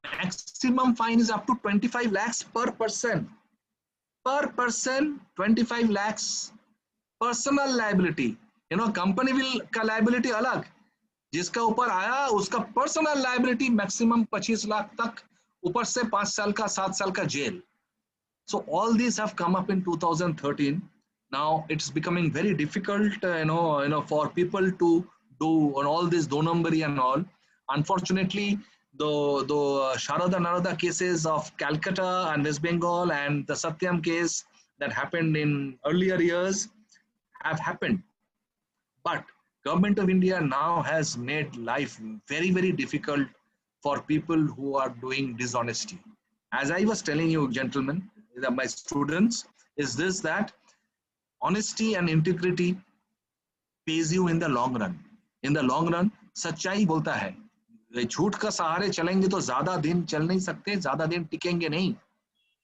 maximum fine is up to 25 lakhs per person. Per person, 25 lakhs. Personal liability. Company will का liability अलग. जिसका ऊपर आया उसका पर्सनल लायबिलिटी मैक्सिमम 25 लाख तक, ऊपर से 5 साल का 7 साल का jail. So all these have come up in 2013. Now it's becoming very difficult, for people to do on all this do numbers and all. Unfortunately, the Sharada Narada cases of Calcutta and West Bengal and the Satyam case that happened in earlier years have happened. But Government of India now has made life very, very difficult for people who are doing dishonesty. As I was telling you, gentlemen, my students, is this that honesty and integrity pays you in the long run. In the long run, सच्चाई बोलता है. झूठ का सहारे चलेंगे तो ज़्यादा दिन चल नहीं सकते, ज़्यादा दिन टिकेंगे नहीं.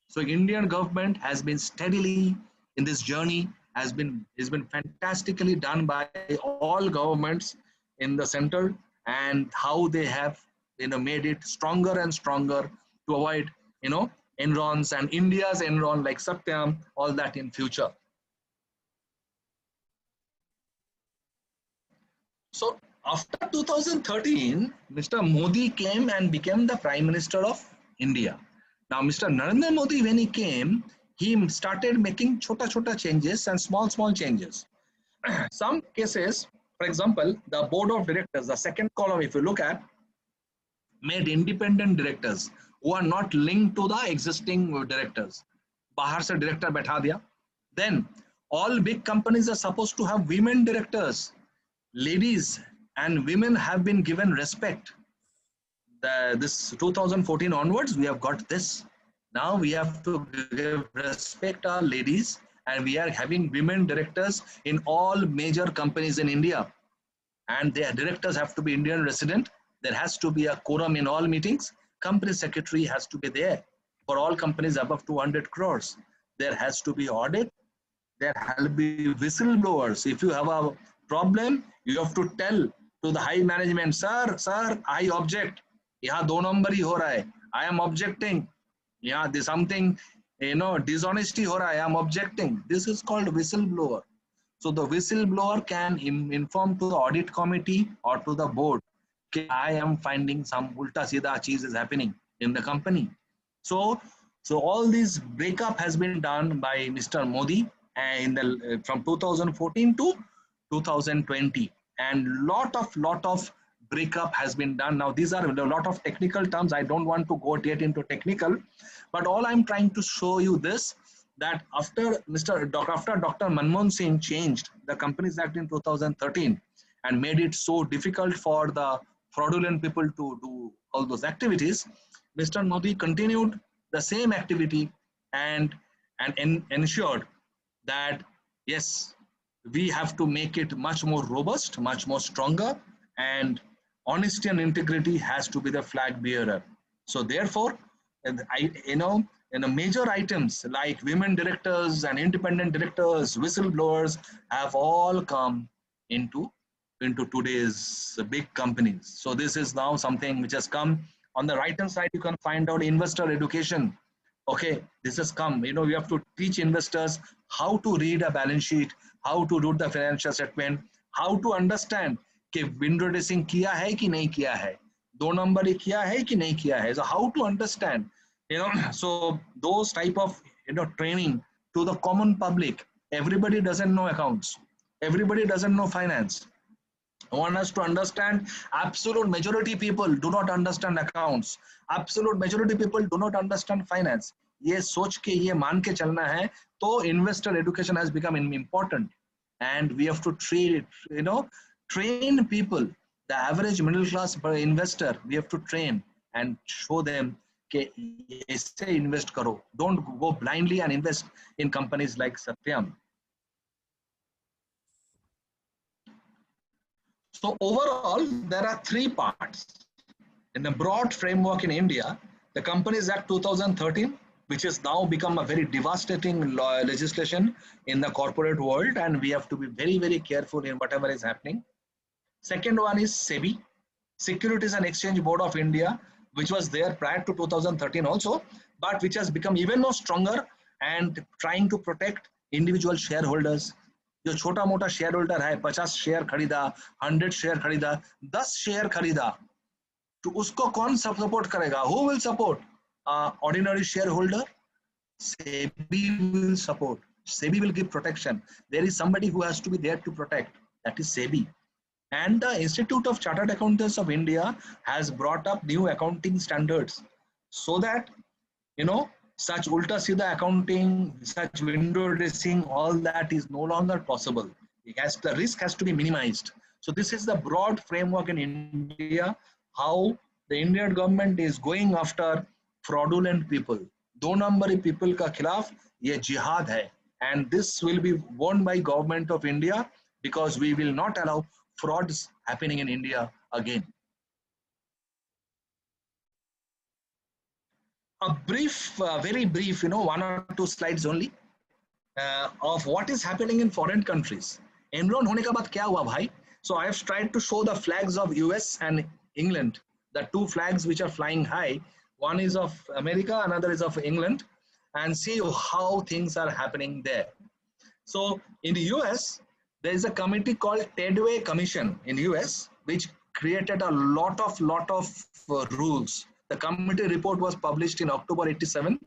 So Indian government has been steadily in this journey has been fantastically done by all governments in the center, and how they have made it stronger and stronger to avoid Enrons and India's Enron like Satyam, all that in future. So after 2013, Mr. Modi came and became the Prime Minister of India. Now, Mr. Narendra Modi, when he came, he started making chota changes and small changes. Some cases, for example, the board of directors, the second column, if you look at, made independent directors who are not linked to the existing directors. बाहर से director बैठा दिया. Then all big companies are supposed to have women directors. Ladies and women have been given respect. This 2014 onwards, we have got this. Now we have to give respect our ladies, and we are having women directors in all major companies in India. And their directors have to be Indian resident. There has to be a quorum in all meetings. Company secretary has to be there for all companies above 200 crores. There has to be audit. There will be whistleblowers. If you have a problem, you have to tell to the high management, sir, I object. यहाँ 2 number ही हो रहा है. I am objecting. यहाँ there's something, dishonesty हो रहा है. I am objecting. This is called whistleblower. So the whistleblower can inform to the audit committee or to the board, okay, I am finding some ulta sida cheese is happening in the company. So all this breakup has been done by Mr. Modi from 2014 to 2020, and lot of breakup has been done. Now these are a lot of technical terms. I don't want to go yet into technical, but all I'm trying to show you this, that after Dr. Manmohan Singh changed the Companies Act in 2013 and made it so difficult for the fraudulent people to do all those activities, Mr. Modi continued the same activity and ensured that yes, we have to make it much more robust, much more stronger, and honesty and integrity has to be the flag bearer. So therefore, in the major items like women directors and independent directors, whistleblowers have all come into today's big companies. So this is now something which has come. On the right hand side, you can find out investor education. Okay, this has come. We have to teach investors how to read a balance sheet, how to read the financial statement, how to understand कि window dressing किया है कि नहीं किया है, 2 number किया है कि नहीं किया है. So how to understand, so those type of training to the common public. Everybody doesn't know accounts, everybody doesn't know finance. I want us to understand, absolute majority people do not understand accounts, absolute majority people do not understand finance. ये सोच के ये मान के चलना है, तो investor education has become important, and we have to train people. The average middle class investor, we have to train and show them कि ऐसे invest करो. Don't go blindly and invest in companies like Satyam. So overall, there are 3 parts. In the broad framework in India, the Companies Act 2013, which has now become a very devastating legislation in the corporate world, and we have to be very, very careful in whatever is happening. Second one is SEBI, Securities and Exchange Board of India, which was there prior to 2013 also, but which has become even more stronger and trying to protect individual shareholders. जो छोटा मोटा share holder है, 50 share खरीदा, 100 share खरीदा, 10 share खरीदा, तो उसको कौन सपोर्ट करेगा? Who will support? Ordinary shareholder? SEBI will support. SEBI will give protection. There is somebody who has to be there to protect. That is SEBI. And the Institute of Chartered Accountants of India has brought up new accounting standards so that such ulta sida accounting, such window dressing, all that is no longer possible. The risk has to be minimized. So this is the broad framework in India, how the Indian government is going after fraudulent people. 2 number people ka khilaf ye jihad hai, and this will be won by government of India, because we will not allow frauds happening in India again. A brief, very brief, 1 or 2 slides only. of what is happening in foreign countries. Enron होने का बाद क्या हुआ भाई? So I have tried to show the flags of US and England, the two flags which are flying high. One is of America, another is of England, and see how things are happening there. So in the US, there is a committee called Tedway Commission in US, which created a lot of rules. The committee report was published in October 87,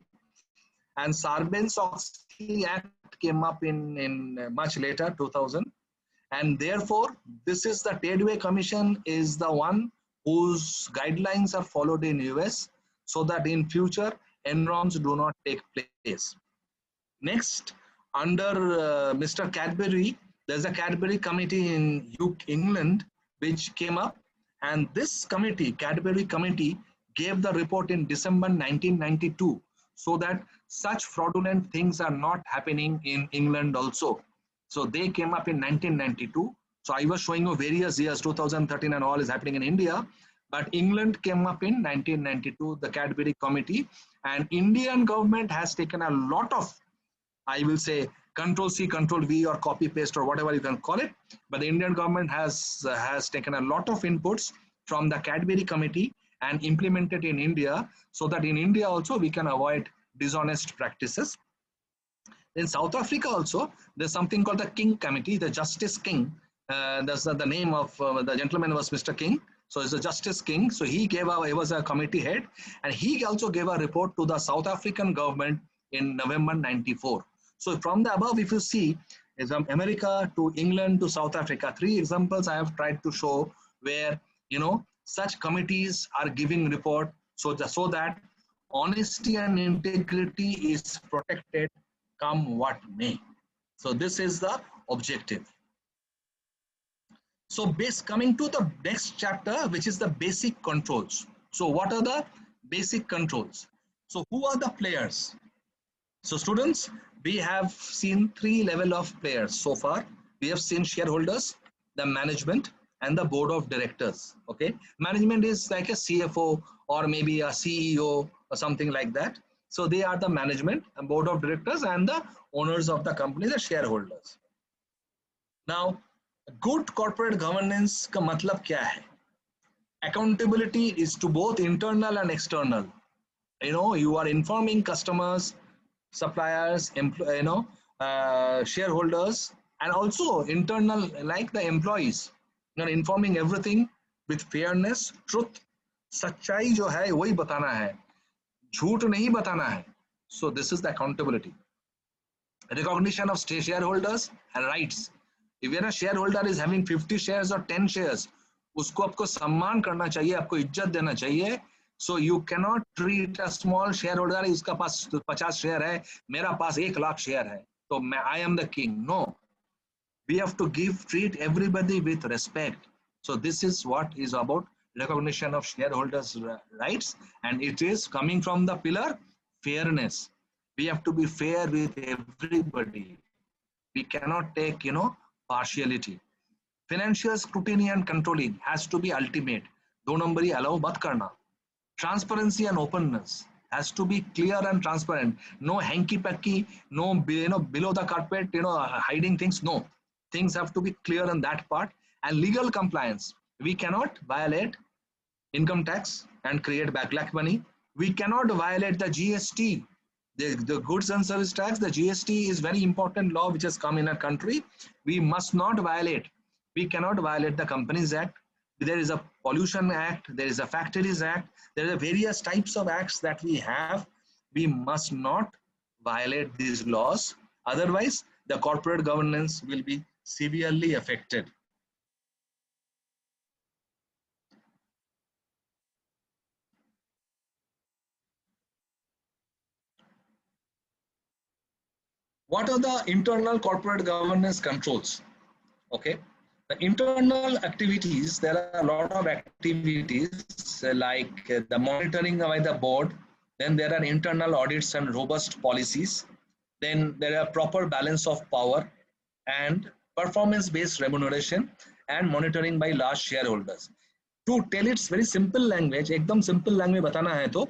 and Sarbanes-Oxley Act came up in much later, 2000. And therefore, this is the Tedway Commission is the one whose guidelines are followed in US so that in future enrons do not take place. Next, under Mr. Cadbury, there's a Cadbury committee in England which came up, and this committee, Cadbury committee, gave the report in December 1992 so that such fraudulent things are not happening in England also. So they came up in 1992. So I was showing you various years, 2013 and all is happening in India, but England came up in 1992, the Cadbury committee, and Indian government has taken a lot of, I will say, Control C, Control V, or copy paste, or whatever you can call it. But the Indian government has taken a lot of inputs from the Cadbury committee and implemented in India, so that in India also we can avoid dishonest practices. In South Africa also, there's something called the King Committee, the Justice King. That's the name of the gentleman was Mr. King. So it's the Justice King. So he was a committee head, and he also gave a report to the South African government in November 94. So from the above, if you see, is from America to England to South Africa, 3 examples I have tried to show where, such committees are giving report so that honesty and integrity is protected come what may. So this is the objective. So coming to the next chapter, which is the basic controls. So what are the basic controls? So who are the players? So students, we have seen 3 levels of players so far. We have seen shareholders, the management, and the board of directors. Okay, management is like a CFO or maybe a CEO or something like that. So they are the management and board of directors and the owners of the company, the shareholders. Now, good corporate governance का मतलब क्या है? Accountability is to both internal and external. You are informing customers, suppliers, shareholders, and also internal, like the employees. You're informing everything with fairness, truth. सच्चाई जो है वही बताना है, झूठ नहीं बताना है. So this is the accountability. Recognition of shareholders and rights. If a shareholder is having 50 shares or 10 shares, उसको आपको सम्मान करना चाहिए, आपको इज्जत देना चाहिए. So you cannot treat a small shareholder, इसका पास 50 शेयर है, मेरा पास 1 लाख शेयर है, तो I am the king. No. We have to treat everybody with respect. So this is what is about recognition of shareholders' rights, and it is coming from the pillar fairness. We have to be fair with everybody. We cannot take, partiality. Financial scrutiny and controlling has to be ultimate. Do numbers allow mat karna. Transparency and openness has to be clear and transparent. No hanky-panky, no below the carpet, hiding things. No, things have to be clear in that part. And legal compliance. We cannot violate income tax and create black money. We cannot violate the GST, the goods and service tax. The GST is very important law which has come in our country. We must not violate. We cannot violate the Companies Act. There is a Pollution Act. There is a Factories Act. There are various types of acts that we have. We must not violate these laws. Otherwise, the corporate governance will be severely affected. What are the internal corporate governance controls? Okay, the internal activities, there are a lot of activities like the monitoring by the board, then there are internal audits and robust policies, then there are proper balance of power and performance-based remuneration and monitoring by large shareholders. To tell its very simple language, एकदम simple language बताना है तो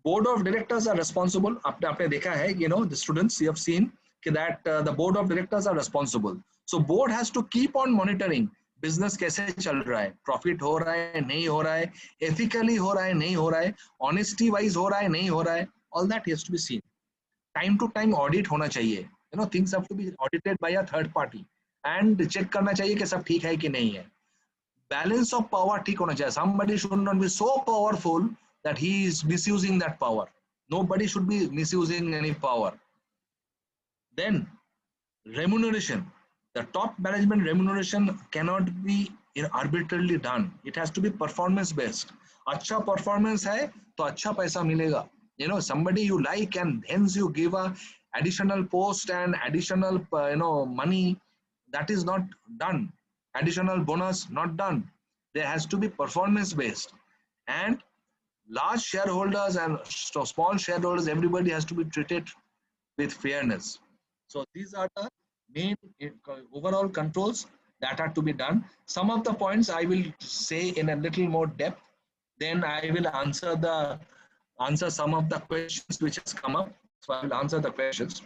board of directors are responsible. आपने देखा है, the students you have seen that the board of directors are responsible. So board has to keep on monitoring business कैसे चल रहा है, profit हो रहा है नहीं हो रहा है, ethically हो रहा है नहीं हो रहा है, honesty wise हो रहा है नहीं हो रहा है, all that has to be seen. Time to time audit होना चाहिए, things have to be audited by a third party and check करना चाहिए कि सब ठीक है कि नहीं है. Balance of power ठीक होना चाहिए. Somebody should not be so powerful that he is misusing that power. Nobody should be misusing any power. Then remuneration. The top management remuneration cannot be arbitrarily done. It has to be performance based. अच्छा performance है तो अच्छा पैसा मिलेगा. Somebody you like and hence you give a additional post and additional money. That is not done. Additional bonus not done. There has to be performance based. And large shareholders and small shareholders, everybody has to be treated with fairness. So these are the main overall controls that are to be done. Some of the points I will say in a little more depth. Then I will answer some of the questions which has come up. So I will answer the questions.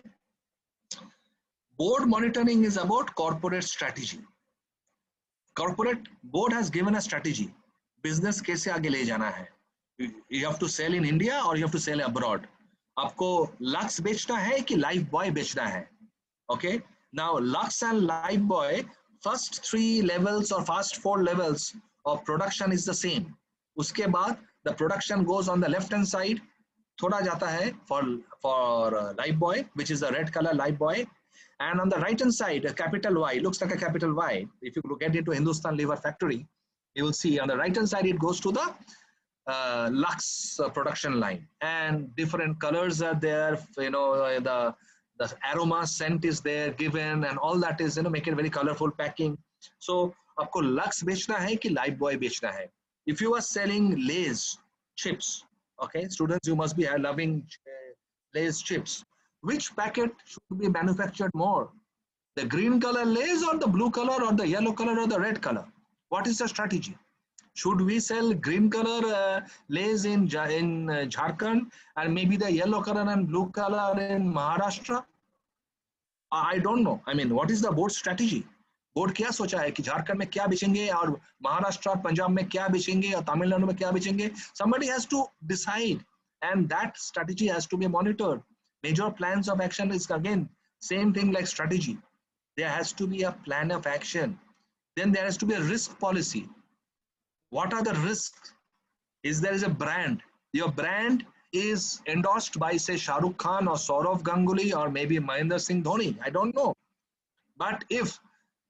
Board monitoring is about corporate strategy. Corporate board has given a strategy. Business कैसे आगे ले जाना है. You have to sell in India or you have to sell abroad. आपको Lux बेचना है कि Lifebuoy बेचना है. Okay. Now Lux and Lifebuoy, first 3 levels or first 4 levels of production is the same. उसके बाद the production goes on the left hand side. थोड़ा जाता है for Lifebuoy, which is the red color Lifebuoy. And on the right hand side, a capital Y, looks like a capital Y. If you get into Hindustan Liver Factory, you will see on the right hand side, it goes to the Lux production line. And different colors are there, the aroma scent is there given and all that is, make it very colorful packing. So, आपको Lux बेचना है कि Lifebuoy बेचना है. If you are selling Lay's chips, okay, students, you must be loving Lay's chips. Which packet should be manufactured more? The green color Lay's or the blue color or the yellow color or the red color? What is the strategy? Should we sell green color Lay's in Jharkhand and maybe the yellow color and blue color in Maharashtra? I don't know. I mean, what is the board strategy? Board क्या सोचा है कि झारखंड में क्या बेचेंगे और महाराष्ट्र और पंजाब में क्या बेचेंगे और तमिलनाडु में क्या बेचेंगे? Somebody has to decide and that strategy has to be monitored. Major plans of action is again same thing like strategy. There has to be a plan of action. Then there has to be a risk policy. What are the risks? Is there is a brand. Your brand is endorsed by say Shah Rukh Khan or Saurav Ganguly or maybe Mahendra Singh Dhoni. I don't know. But if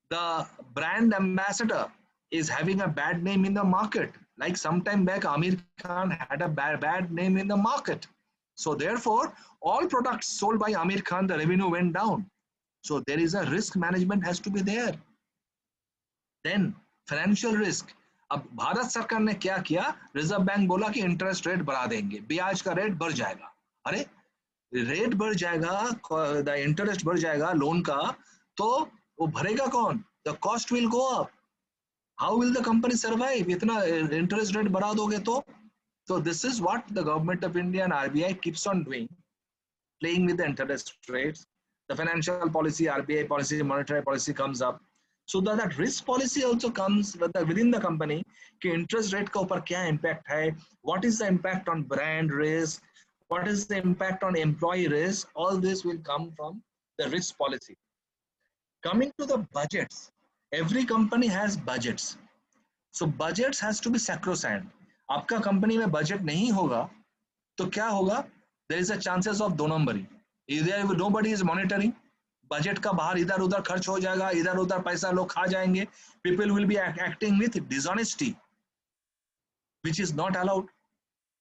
the brand ambassador is having a bad name in the market, like sometime back Amir Khan had a bad name in the market. So therefore, all products sold by Amir Khan, the revenue went down. So there is a risk management has to be there. Then financial risk. अब भारत सरकार ने क्या किया? Reserve bank बोला कि interest rate बढ़ा देंगे, ब्याज का रेट बढ़ जाएगा. अरे रेट बढ़ जाएगा, द इंटरेस्ट बढ़ जाएगा लोन का, तो वो भरेगा कौन? The cost will go up. How will the company survive? इतना इंटरेस्ट रेट बढ़ा दोगे तो. So this is what the government of India and RBI keeps on doing, playing with the interest rates. The financial policy, RBI policy, monetary policy comes up. So that risk policy also comes within the company. कि interest rate का ऊपर क्या impact है? What is the impact on brand risk? What is the impact on employee risk? All this will come from the risk policy. Coming to the budgets, every company has budgets. So budgets has to be sacrosanct. आपका company में budget नहीं होगा तो क्या होगा? There is a chances of दो नंबरी. Either nobody is monitoring. Budget का बाहर इधर उधर खर्च हो जाएगा, इधर उधर पैसा लोग खा जाएंगे. People will be acting with dishonesty, which is not allowed.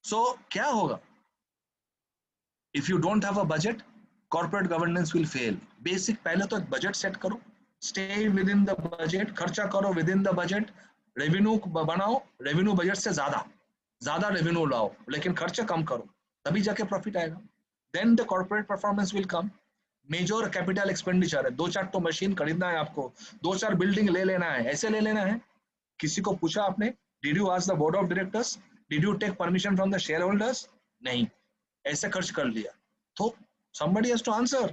So क्या होगा? If you don't have a budget, corporate governance will fail. Basic पहले तो बजट सेट करो, stay within the budget, खर्चा करो within the budget, रेवेन्यू बनाओ, revenue budget से ज्यादा रेवेन्यू लाओ, लेकिन खर्चा कम करो, तभी जाके प्रॉफिट आएगा. Then the corporate performance will come. Major capital expenditure है, 2-4 तो मशीन खरीदना है आपको, 2-4 बिल्डिंग ले लेना है, ऐसे ले लेना है. किसी को पूछा आपने? Did you ask the board of directors? Did you take permission from the shareholders? नहीं, ऐसे खर्च कर लिया. तो somebody has to answer.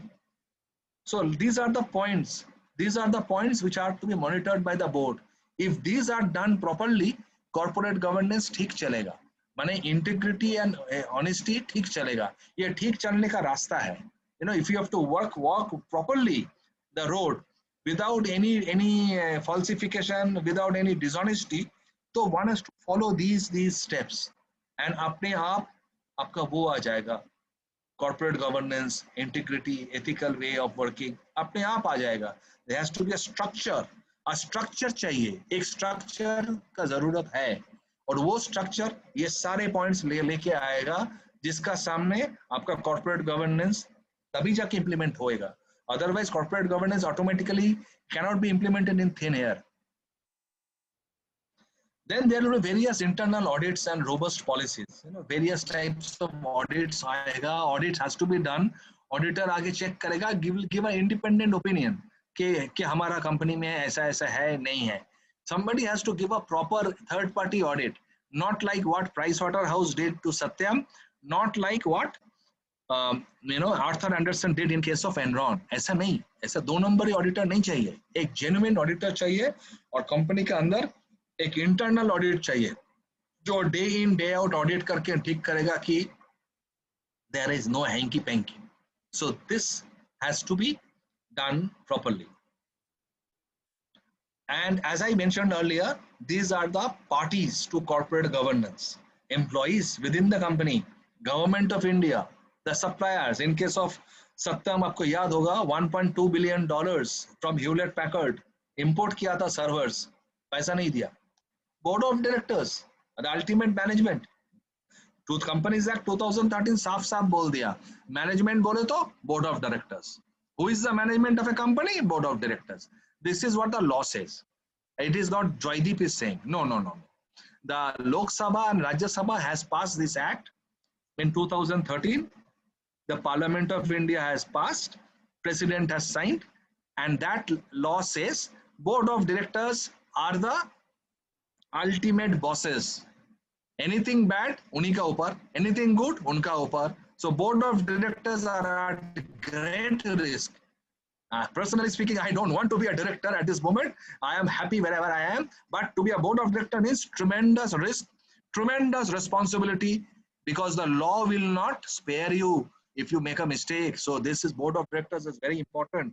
So these are the points. These are the points which are to be monitored by the board. If these are done properly, corporate governance ठीक चलेगा. माने integrity and honesty ठीक चलेगा. ये ठीक चलने का रास्ता है. You know, if you have to walk properly the road without any falsification, without any dishonesty, तो one has to follow these steps. And अपने आप आपका वो आ जाएगा. Corporate governance, integrity, ethical way of working अपने आप आ जाएगा. There has to be a structure चाहिए. एक structure का जरूरत है और वो structure ये सारे points लेके आएगा जिसका सामने आपका corporate governance तभी जाके implement होएगा. Otherwise corporate governance automatically cannot be implemented in thin air. Then there will be various internal audits and robust policies. You know, various types of audits आएगा. Audit has to be done. Auditor आगे check करेगा, give an independent opinion कि हमारा company में ऐसा है नहीं है. Somebody has to give a proper third party audit, not like what Pricewaterhouse did to Satyam, not like what Arthur Anderson did in case of Enron. ऐसा नहीं, ऐसा 2 नंबरी auditor नहीं चाहिए. एक genuine auditor चाहिए और company के अंदर एक इंटरनल ऑडिट चाहिए जो day in day out audit करके ठीक करेगा कि there is no hanky panky. So this has to be done properly. And as I mentioned earlier, these are the parties to corporate governance: employees within the company, government of India, the suppliers. In case of Satyam, आपको याद होगा $1.2 billion from Hewlett Packard import किया था servers, पैसा नहीं दिया. Board of Directors, the ultimate management. Companies Act 2013 साफ बोल दिया. Management बोले तो Board of Directors. Who is the management of a company? Board of Directors. This is what the law says. It is not Joydeep is saying. No. The Lok Sabha and Rajya Sabha has passed this act in 2013. The Parliament of India has passed. President has signed. And that law says Board of Directors are the ultimate bosses. Anything bad, उन्हीं का ऊपर. Anything good, उनका ऊपर. So board of directors are at great risk. Personally speaking, I don't want to be a director at this moment. I am happy wherever I am. But to be a board of director means tremendous risk, tremendous responsibility, because the law will not spare you if you make a mistake. So this is board of directors is very important.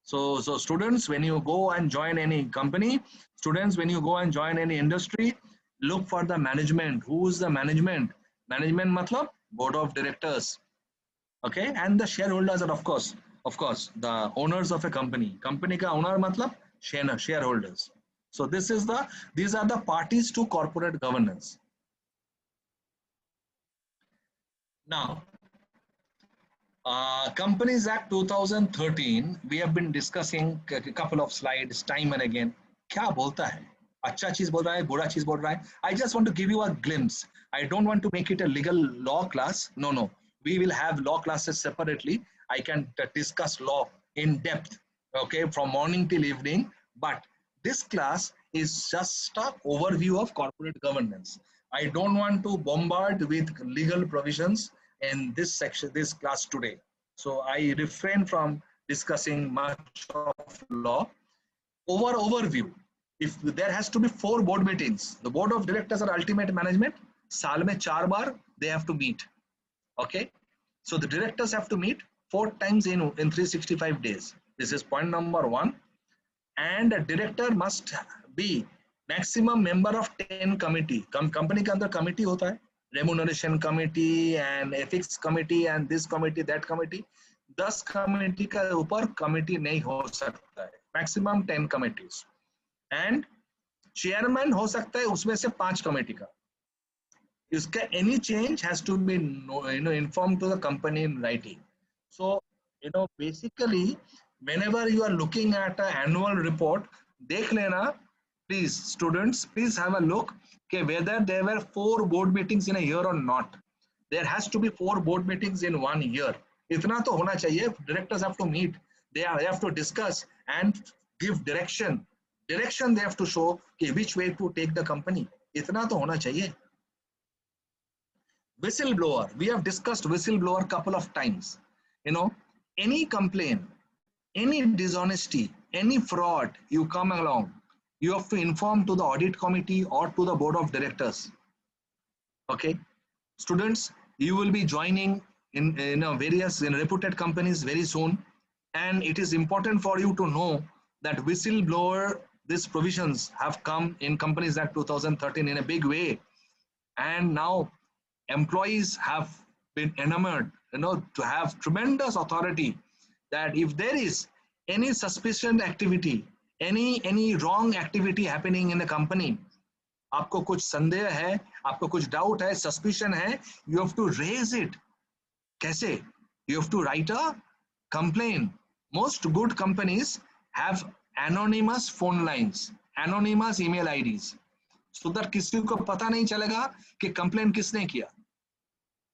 So students, when you go and join any company, students, when you go and join any industry, look for the management. Who is the management? Management matlab board of directors. Okay, and the shareholders are of course the owners of a company. Company ka owner matlab shareholders. So these are the parties to corporate governance. Now, Companies Act 2013, we have been discussing a couple of slides time and again. क्या बोलता है? अच्छा चीज बोल रहा है, बुरा चीज बोल रहा है. I just want to give you a glimpse. I don't want to make it a legal law class. No. We will have law classes separately. I can discuss law in depth, okay, from morning till evening. But this class is just an overview of corporate governance. I don't want to bombard with legal provisions in this section, this class today. So I refrain from discussing much of law. Overview. If there has to be 4 board meetings, the board of directors are ultimate management. साल में 4 बार they have to meet. Okay. So the directors have to meet 4 times in 365 days. This is point number 1. And a director must be maximum member of 10 committee. Company के अंदर committee होता है. Remuneration committee and ethics committee and this committee, that committee. 10 committee का ऊपर committee नहीं हो सकता है. Maximum 10 committees. And chairman हो सकता है उसमें से 5 committee का. इसका any change has to be informed to the company in writing. So basically whenever you are looking at an annual report, देख लेना, please students, please have a look whether there were 4 board meetings in a year or not. There has to be 4 board meetings in 1 year. इतना तो होना चाहिए. Directors have to meet, they have to discuss and give direction they have to show which way to take the company. इतना तो होना चाहिए. Whistleblower, we have discussed whistleblower couple of times. Any complaint any dishonesty, any fraud you come along, you have to inform to the audit committee or to the board of directors. Okay, students, you will be joining in various reputed companies very soon, and it is important for you to know that whistleblower these provisions have come in Companies Act 2013 in a big way, and now employees have been enamored, to have tremendous authority that if there is any suspicion activity, any wrong activity happening in the company, आपको कुछ संदेह है, आपको कुछ doubt है, suspicion है, you have to raise it. कैसे? You have to write a complaint. Most good companies have anonymous phone lines, anonymous email IDs, so that किसी को पता नहीं चलेगा कि कंप्लेन किसने किया,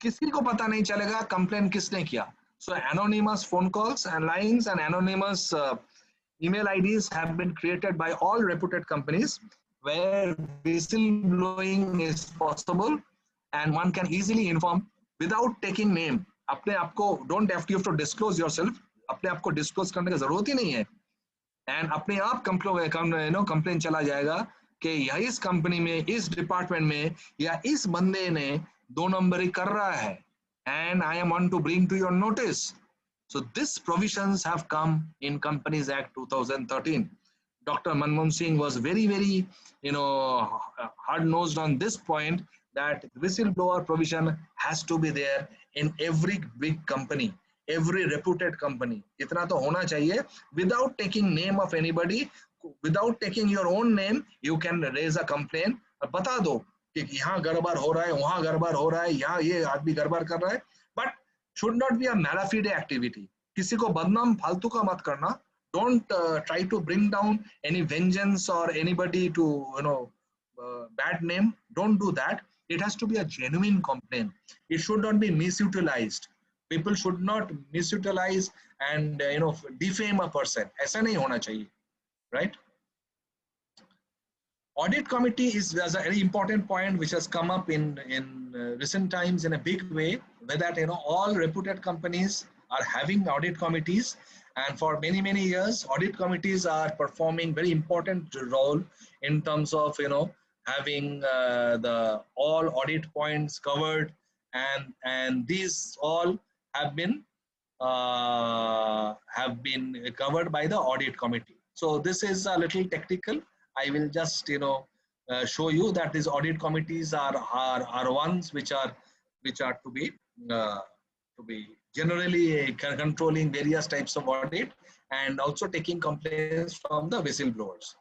किसी को पता नहीं चलेगा कंप्लेन किसने किया. So anonymous phone calls and lines and anonymous email IDs have been created by all reputed companies where whistleblowing is possible and one can easily inform without taking name. अपने आप को don't have to disclose yourself, अपने आप को disclose करने की जरूरत ही नहीं है, and अपने आप कंप्लेन चला जाएगा कि यह इस कंपनी में, इस डिपार्टमेंट में या इस बंदे ने 2 नंबरी कर रहा है, and I am on to bring to your notice. So these provisions have come in Companies Act 2013. Dr. Manmohan Singh was very, very, hard-nosed on this point, that whistleblower provision has to be there in every big company, every reputed company. इतना तो होना चाहिए. Without taking name of anybody, without taking your own name, you can raise a complaint. बता दो कि यहाँ गड़बड़ हो रहा है, वहाँ गड़बड़ हो रहा है, यहाँ ये आदमी गड़बड़ कर रहा है. But should not be a mala fide activity. किसी को बदनाम फालतू का मत करना. Don't try to bring down any vengeance or anybody to bad name. Don't do that. It has to be a genuine complaint. It should not be misutilized. People should not misutilize and defame a person. ऐसा नहीं होना चाहिए, right? Audit committee is a very important point which has come up in recent times in a big way, where that all reputed companies are having audit committees, and for many years audit committees are performing very important role in terms of having the all audit points covered, and these all have been covered by the audit committee. So this is a little technical. I will just show you that these audit committees are ones which are to be generally controlling various types of audit and also taking complaints from the whistleblowers.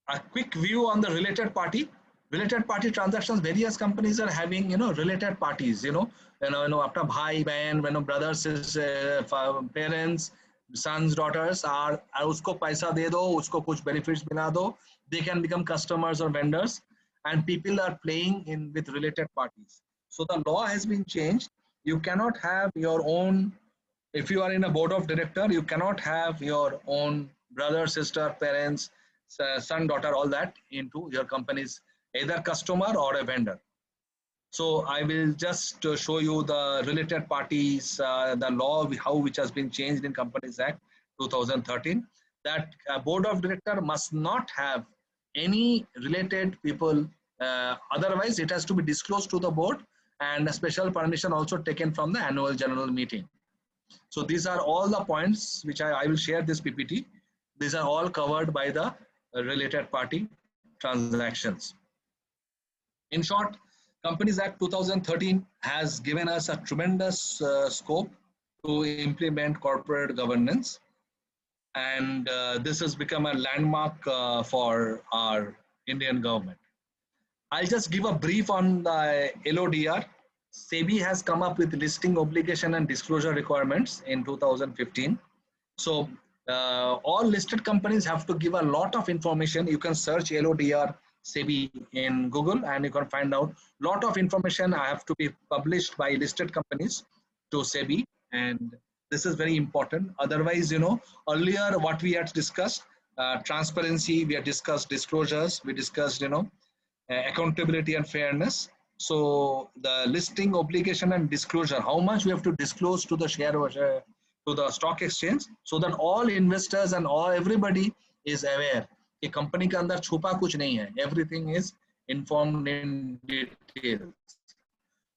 A quick view on the related party transactions. Various companies are having related parties. अपना भाई बहन, brothers, parents, sons, daughters are उसको पैसा दे दो, उसको कुछ benefits मिला दो. They can become customers or vendors, and people are playing in with related parties. So the law has been changed. You cannot have your own. If you are in a board of director, you cannot have your own brother, sister, parents, son, daughter, all that into your company's either customer or a vendor. So I will just show you the related parties, the law which has been changed in Companies Act 2013, that a board of director must not have any related people. Otherwise, it has to be disclosed to the board, and a special permission also taken from the annual general meeting. So these are all the points which I will share this PPT. These are all covered by the related party transactions. In short, Companies Act 2013 has given us a tremendous scope to implement corporate governance, and this has become a landmark for our Indian government. I'll just give a brief on the LODR. SEBI has come up with listing obligation and disclosure requirements in 2015. So all listed companies have to give a lot of information. You can search LODR SEBI in Google and you can find out a lot of information have to be published by listed companies to SEBI, and this is very important. Otherwise, earlier what we had discussed, transparency, we had discussed disclosures, we discussed, accountability and fairness. So the listing obligation and disclosure, how much we have to disclose to the to the stock exchange, so that all investors and all everybody is aware कि company के अंदर छुपा कुछ नहीं है, everything is informed in details.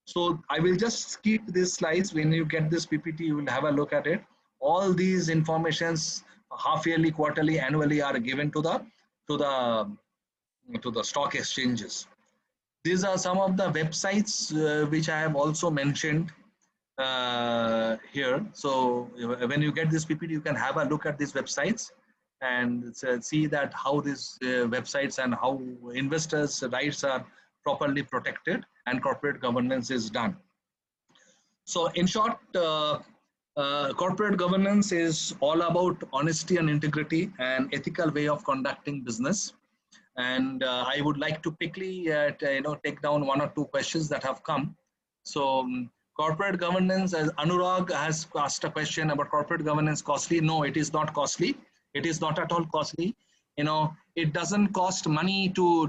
So I will just skip these slides. When you get this PPT, you will have a look at it. All these informations, half yearly, quarterly, annually, are given to the to the stock exchanges. These are some of the websites which I have also mentioned here. So when you get this PPT, you can have a look at these websites and see that how these websites and how investors' rights are properly protected and corporate governance is done. So in short, corporate governance is all about honesty and integrity and ethical way of conducting business. And I would like to quickly take down one or two questions that have come. So corporate governance, as Anurag has asked a question about corporate governance costly. No, it is not costly. It is not at all costly. It doesn't cost money to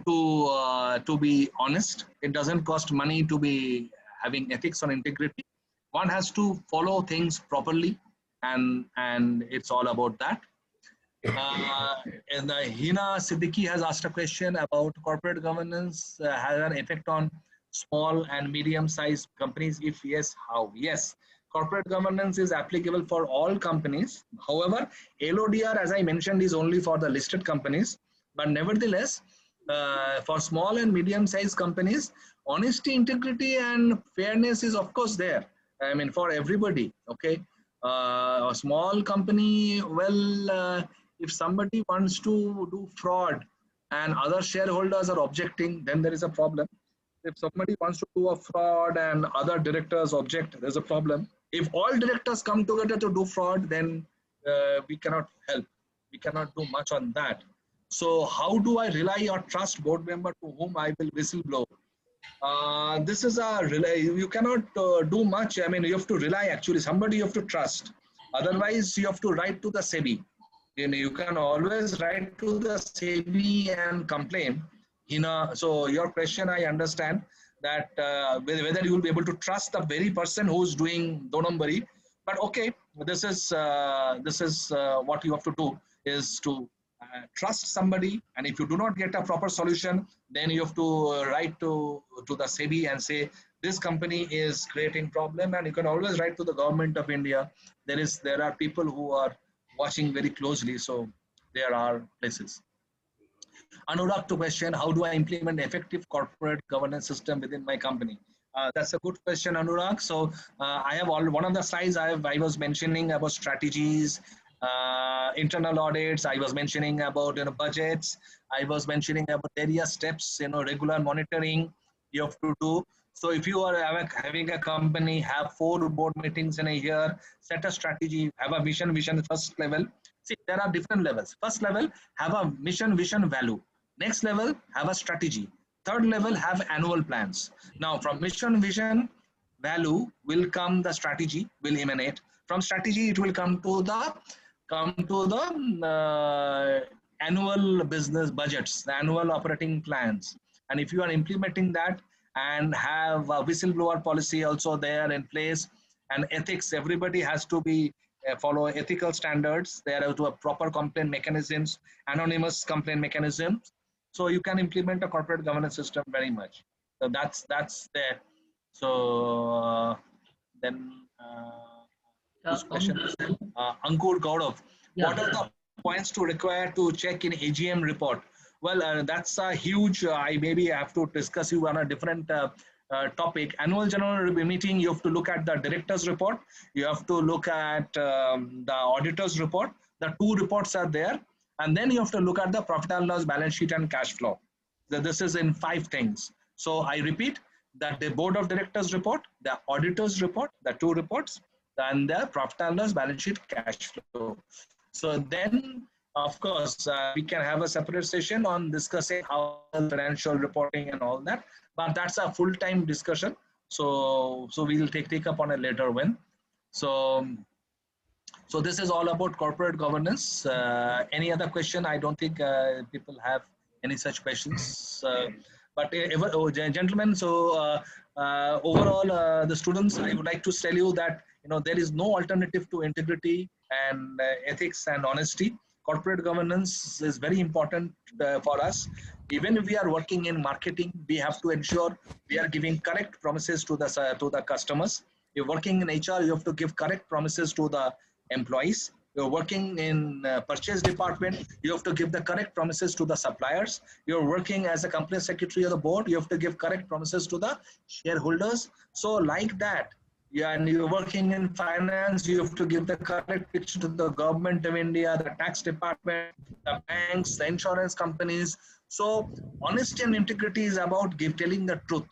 be honest. It doesn't cost money to be having ethics or integrity. One has to follow things properly, and it's all about that. And Hina Siddiqui has asked a question about corporate governance has an effect on small and medium-sized companies. If yes, how? Yes, corporate governance is applicable for all companies. However, LODR, as I mentioned, is only for the listed companies. But nevertheless, for small and medium-sized companies, honesty, integrity, and fairness is of course there. I mean, for everybody. Okay, a small company, well. If somebody wants to do fraud and other shareholders are objecting, then there is a problem. If somebody wants to do a fraud and other directors object, there's a problem. If all directors come together to do fraud, then we cannot help. We cannot do much on that. So how do I rely or trust board member to whom I will whistleblow? This is a relay. You cannot do much. I mean, you have to rely actually. Somebody you have to trust. Otherwise, you have to write to the SEBI. You can always write to the SEBI and complain. So your question, I understand that whether you will be able to trust the very person who is doing donambari. But okay, this is what you have to do is to trust somebody, and if you do not get a proper solution, then you have to write to the SEBI and say this company is creating problem, and you can always write to the government of India. There are people who are watching very closely, so there are places. Anurag to question, how do I implement effective corporate governance system within my company? That's a good question, Anurag. So I have one of the slides I was mentioning about strategies, internal audits. I was mentioning about budgets. I was mentioning about various steps, regular monitoring you have to do. So if you are having a company, have 4 board meetings in a year, set a strategy, have a vision first level. See, there are different levels. First level, have a mission, vision, value. Next level, have a strategy. Third level, have annual plans. Now, from mission, vision, value will come the strategy, will emanate. From strategy, it will come to the annual business budgets, the annual operating plans. And if you are implementing that and have a whistleblower policy also there in place, and ethics, everybody has to be follow ethical standards. There are to a proper complaint mechanisms, anonymous complaint mechanisms. So you can implement a corporate governance system very much. So that's there. So then whose question is that? Ankur Gaurav. Yeah. What are the points to require to check in AGM report? Well, that's a huge, I maybe have to discuss you on a different topic. Annual general meeting, you have to look at the director's report. You have to look at the auditor's report. The 2 reports are there. And then you have to look at the profit and loss, balance sheet, and cash flow. So this is in 5 things. So I repeat that the board of directors report, the auditor's report, the 2 reports, and the profit and loss, balance sheet, cash flow. So then, of course, we can have a separate session on discussing how financial reporting and all that, but that's a full-time discussion. So we'll take up on a later one. So this is all about corporate governance. Any other question? I don't think people have any such questions. But gentlemen, so overall, the students, I would like to tell you that there is no alternative to integrity and ethics and honesty. Corporate governance is very important for us. Even if we are working in marketing, we have to ensure we are giving correct promises to the customers. You're working in HR, you have to give correct promises to the employees. You're working in purchase department, you have to give the correct promises to the suppliers. You're working as a company secretary of the board, you have to give correct promises to the shareholders. So like that, yeah, and you're working in finance, you have to give the correct picture to the government of India, the tax department, the banks, the insurance companies. So honesty and integrity is about telling the truth,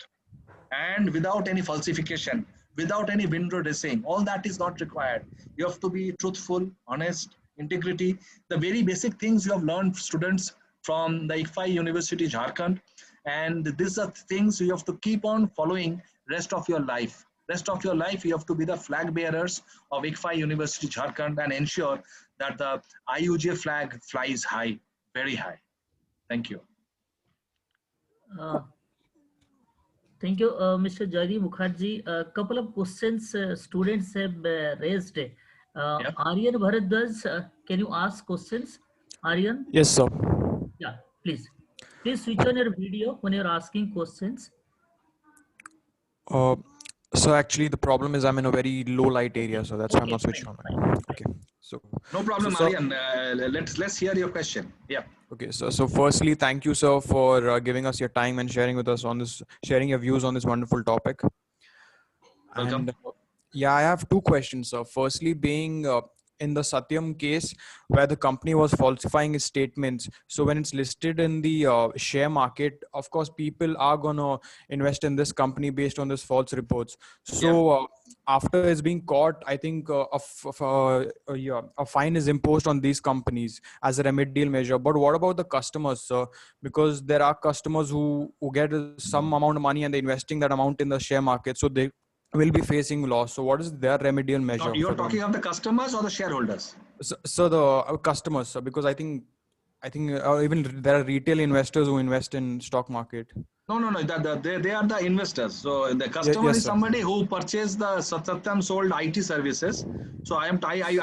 and without any falsification, without any window dressing. All that is not required. You have to be truthful, honest, integrity. The very basic things you have learned, students, from the ICFI University, Jharkhand. And these are things you have to keep on following rest of your life. Rest of your life, you have to be the flag bearers of ICFI University, Jharkhand, and ensure that the IUJ flag flies high, very high. Thank you. Uh, Thank you, Mr. Joydeep Mukherjee. A couple of questions students have raised. Yeah. Aryan Bharadwaj, can you ask questions? Aryan? Yes, sir. Yeah, please. Please switch on your video when you're asking questions. Uh, so actually, the problem is I'm in a very low light area, so that's why I'm Okay, not switching fine, on. fine, Okay. fine. No problem, So Aryan. Let's hear your question. Yeah. okay. So firstly, thank you, sir, for giving us your time and sharing with us on this, sharing your views on this wonderful topic. Welcome. And yeah, I have two questions. Firstly, being in the Satyam case, where the company was falsifying its statements. So when it's listed in the share market, of course, people are gonna invest in this company based on this false reports. Yeah. So after it's being caught, I think a fine is imposed on these companies as a remedial measure. But what about the customers, sir? Because there are customers who get some amount of money and they're investing that amount in the share market, so they will be facing loss. So what is their remedial measure You're for them? talking of the customers or the shareholders? So the customers, sir, because I think even there are retail investors who invest in stock market. No. They are the investors. So the customer Yes, is sir. somebody who purchased the Satyam sold IT services. So I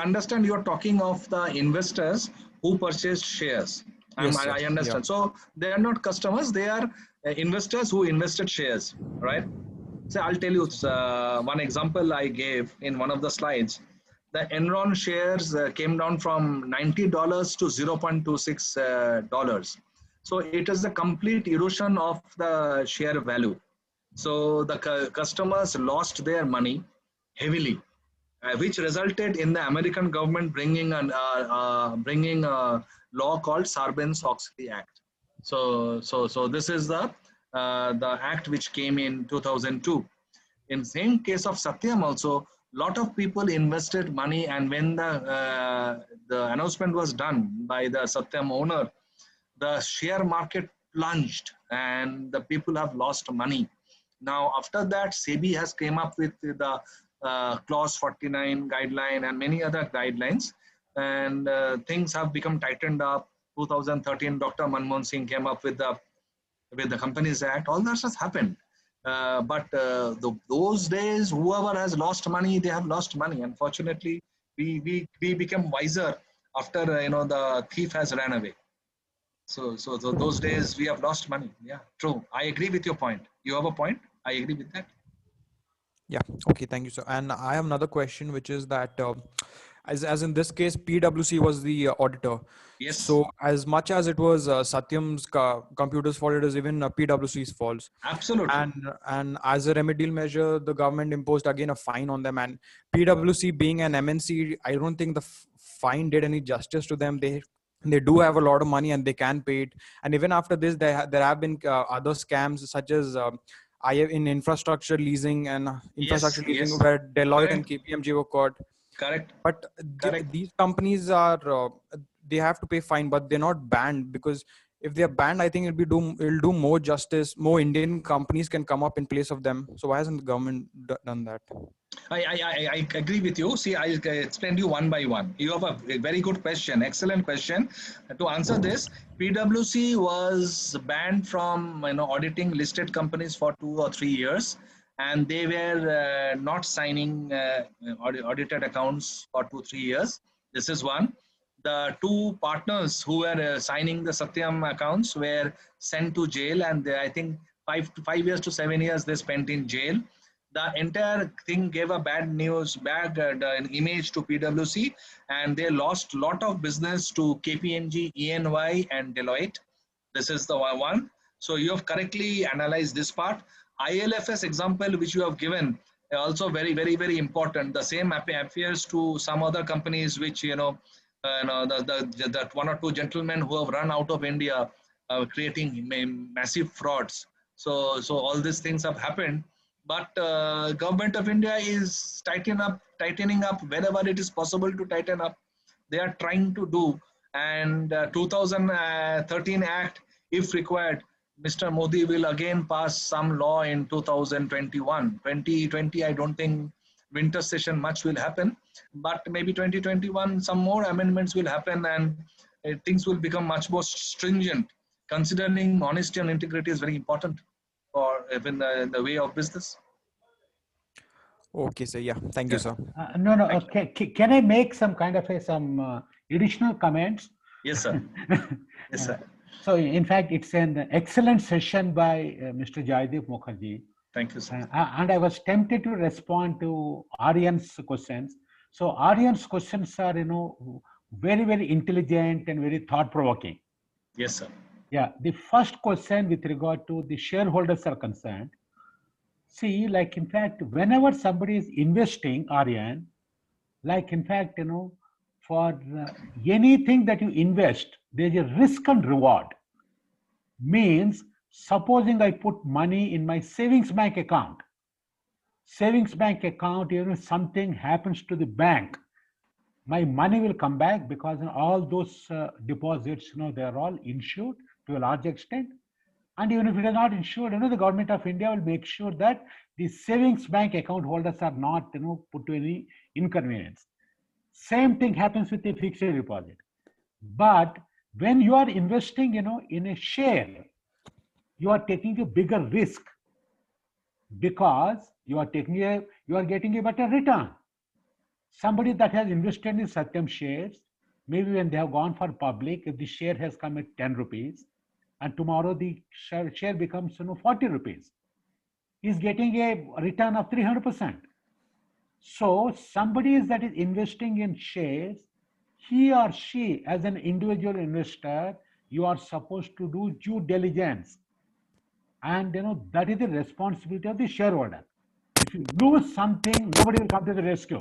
understand you're talking of the investors who purchased shares. Yes, sir. I Yeah. understand. So they are not customers. They are investors who invested shares, right? So I'll tell you one example I gave in one of the slides. The Enron shares came down from $90 to $0.26. So it is a complete erosion of the share value. So the customers lost their money heavily, which resulted in the American government bringing a law called Sarbanes-Oxley Act. So this is the act which came in 2002. In same case of Satyam also, lot of people invested money, and when the announcement was done by the Satyam owner, the share market plunged and the people have lost money. Now after that, SEBI has came up with the clause 49 guideline and many other guidelines, and things have become tightened up. 2013, Dr. Manmohan Singh came up with the Companies Act. All that has happened. But those days, whoever has lost money, they have lost money. Unfortunately, we become wiser after the thief has ran away. So those days we have lost money. Yeah, true. I agree with your point. You have a point. I agree with that. Yeah. Okay. Thank you, sir. And I have another question, which is that, as in this case, PwC was the auditor. Yes, So as much as it was Satyam's computer's fault, it is even PwC's fault. absolutely. And as a remedial measure, the government imposed again a fine on them. And PwC being an MNC, I don't think the fine did any justice to them. They do have a lot of money and they can pay it. And even after this, there have been other scams such as I in infrastructure leasing and Yes, infrastructure leasing, yes. where Deloitte and Correct, KPMG were caught. correct, But correct. these companies are they have to pay fine, but they're not banned, because if they're banned, I think it'll do more justice. More Indian companies can come up in place of them. So why hasn't the government done that? I agree with you. See, I'll explain to you one by one. You have a very good question, excellent question. To answer this, PwC was banned from auditing listed companies for 2 or 3 years, and they were not signing audited accounts for 2 3 years. This is one. The two partners who were signing the Satyam accounts were sent to jail, and I think 5 years to 7 years they spent in jail. The entire thing gave a bad image to PwC, and they lost lot of business to KPMG, ENY, and Deloitte. This is the one. So you have correctly analyzed this part. ILFS example which you have given also very important. The same appears to some other companies which that 1 or 2 gentlemen who have run out of India creating massive frauds. So all these things have happened, but government of India is tightening up wherever it is possible to tighten up. They are trying to do, and 2013 Act, if required, Mr. Modi will again pass some law in 2021. 2020, I don't think winter session much will happen, but maybe 2021 some more amendments will happen, and things will become much more stringent, considering honesty and integrity is very important for even the way of business. Okay, sir. Yeah. Thank you, Yeah. sir. No, no. Thank Okay. Can I make some kind of some additional comments? Yes, sir. Yes, sir. So, in fact, it's an excellent session by Mr. Joydeep Mookerjee. Thank you, sir. And I was tempted to respond to Aryan's questions. So, Aryan's questions are, very intelligent and very thought-provoking. Yes, sir. Yeah. The first question with regard to the shareholders are concerned. See, like, in fact, whenever somebody is investing, Aryan, like, in fact, for anything that you invest, there's a risk and reward. Means, supposing I put money in my savings bank account, something happens to the bank, my money will come back because all those deposits, they are all insured to a large extent. And even if it is not insured, the government of India will make sure that the savings bank account holders are not, put to any inconvenience. Same thing happens with the fixed deposit. But when you are investing, in a share, you are taking a bigger risk because you are getting a better return. Somebody that has invested in Satyam shares, maybe when they have gone for public, if the share has come at 10 rupees, and tomorrow the share becomes 40 rupees, is getting a return of 300%. So somebody that is investing in shares, he or she, as an individual investor, you are supposed to do due diligence, and that is the responsibility of the shareholder. If you lose something, nobody will come to the rescue,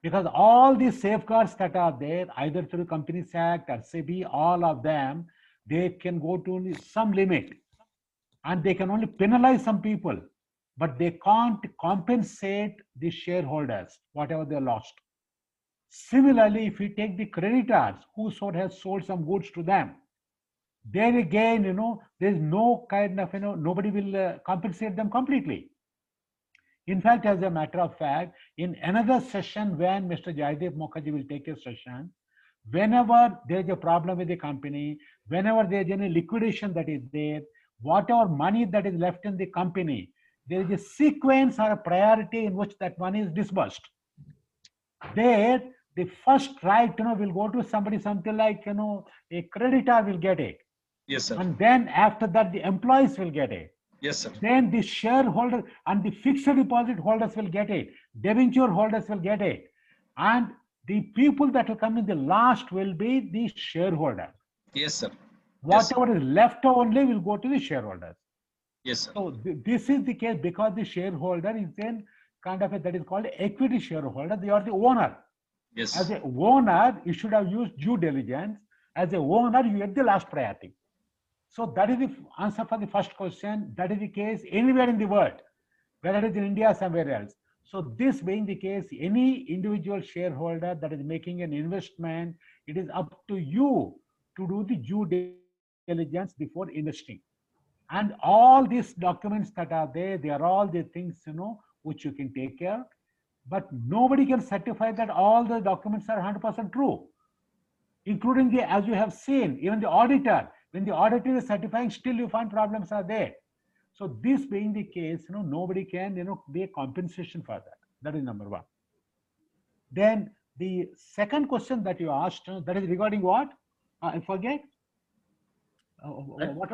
because all these safeguards that are there, either through Companies Act or SEBI, all of them, they can go to only some limit, and they can only penalize some people, but they can't compensate the shareholders whatever they lost. Similarly, if we take the creditors who has sold some goods to them, there again, there's no kind of, nobody will compensate them completely. In fact, as a matter of fact, in another session when Mr. Joydeep Mookerjee will take a session, whenever there's a problem with the company, whenever there's any liquidation that is there, whatever money that is left in the company, there is a sequence or a priority in which that money is disbursed. There, the first right, will go to somebody, something like, a creditor will get it. Yes, sir. And then after that, the employees will get it. Yes, sir. Then the shareholder and the fixed deposit holders will get it. Debenture holders will get it. And the people that will come in the last will be the shareholder. Yes, sir. Whatever is left only will go to the shareholders. Yes, sir. So this is the case because the shareholder is then kind of that is called equity shareholder. They are the owner. Yes. As a owner, you should have used due diligence. As a owner, you get the last priority. So that is the answer for the first question. That is the case anywhere in the world, whether it is in India or somewhere else. So this being the case, any individual shareholder that is making an investment, it is up to you to do the due diligence before investing. And all these documents that are there, they are all the things, which you can take care. but nobody can certify that all the documents are 100% true, including the, as you have seen, even the auditor. When the auditor is certifying, still you find problems are there. So this being the case, nobody can, be a compensation for that. That is number one. Then the second question that you asked, that is regarding what? I forget. What?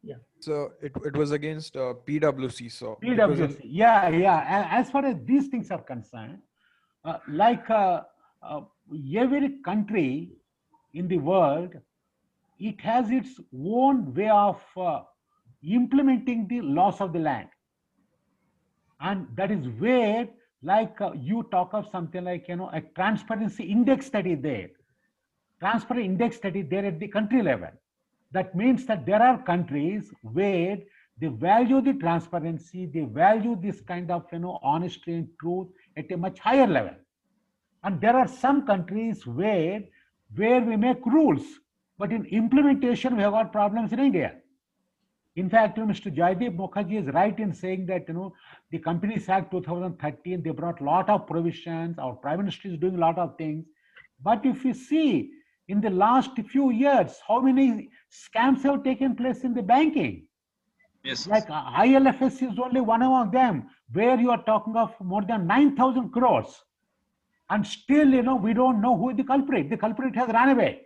Yeah. So it was against PwC. So because PwC. Yeah, yeah. As far as these things are concerned, like every country in the world, it has its own way of implementing the laws of the land. And that is where, like you talk of something like, a transparency index study there. Transparency index study there at the country level. That means that there are countries where they value the transparency, they value this kind of, honesty and truth at a much higher level. And there are some countries where we make rules, but in implementation, we have got problems in India. In fact, Mr. Joydeep Mookerjee is right in saying that, the Companies Act 2013, they brought a lot of provisions. Our Prime Minister is doing a lot of things. But if you see in the last few years, how many scams have taken place in the banking? Yes. Like ILFS is only one among them, where you are talking of more than 9,000 crores. And still, we don't know who is the culprit. The culprit has run away.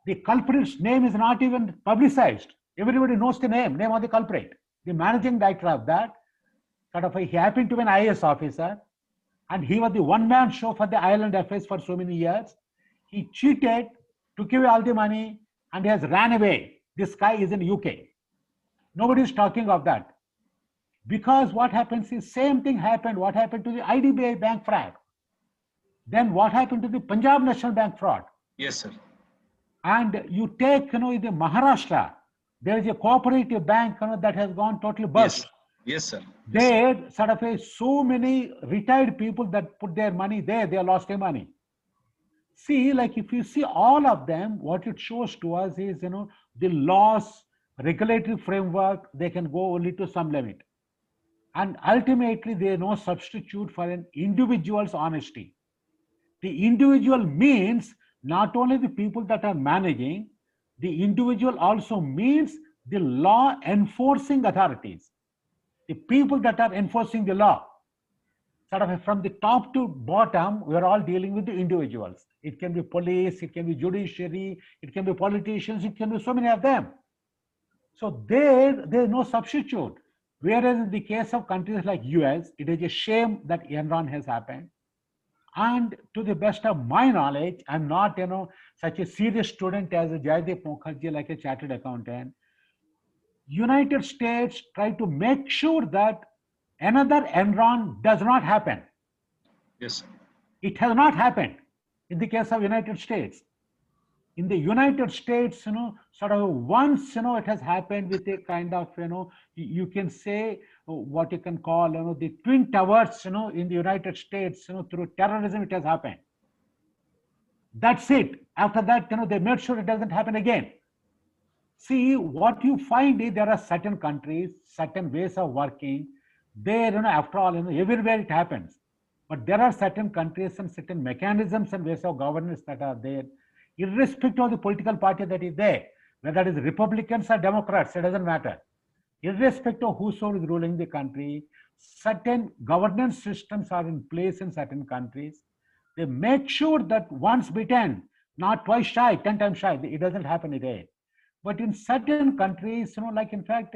The culprit's name is not even publicized. Everybody knows the name of the culprit. The managing director of that, he happened to be an IAS officer, and he was the one-man show for the island affairs for so many years. He cheated, took away all the money, and he has ran away. This guy is in UK. Nobody is talking of that. Because what happens is, same thing happened. What happened to the IDBI bank fraud? Then what happened to the Punjab National Bank fraud? Yes, sir. And you take, in the Maharashtra, there is a cooperative bank, that has gone totally bust. Yes, sir. There, so many retired people that put their money there, they lost their money. See, like if you see all of them, what it shows to us is, the laws, regulatory framework, they can go only to some limit. And ultimately, there is no substitute for an individual's honesty. The individual means not only the people that are managing, the individual also means the law enforcing authorities, the people that are enforcing the law. From the top to bottom, we're all dealing with the individuals. It can be police, it can be judiciary, it can be politicians, it can be so many of them. So there's no substitute. Whereas in the case of countries like US, it is a shame that Enron has happened. And to the best of my knowledge, I'm not, such a serious student as Joydeep Mookerjee, like a chartered accountant. United States try to make sure that another Enron does not happen. Yes. It has not happened in the case of United States. In the United States, once, it has happened with a kind of, you can say what you can call, the Twin Towers, in the United States, through terrorism, it has happened. That's it. After that, they made sure it doesn't happen again. See, what you find is there are certain countries, certain ways of working. There, after all, everywhere it happens. But there are certain countries and certain mechanisms and ways of governance that are there, irrespective of the political party that is there, whether it is Republicans or Democrats, it doesn't matter. Irrespective of whoso is ruling the country, certain governance systems are in place in certain countries. They make sure that once bitten, not twice shy, 10 times shy, it doesn't happen again. But in certain countries, like in fact,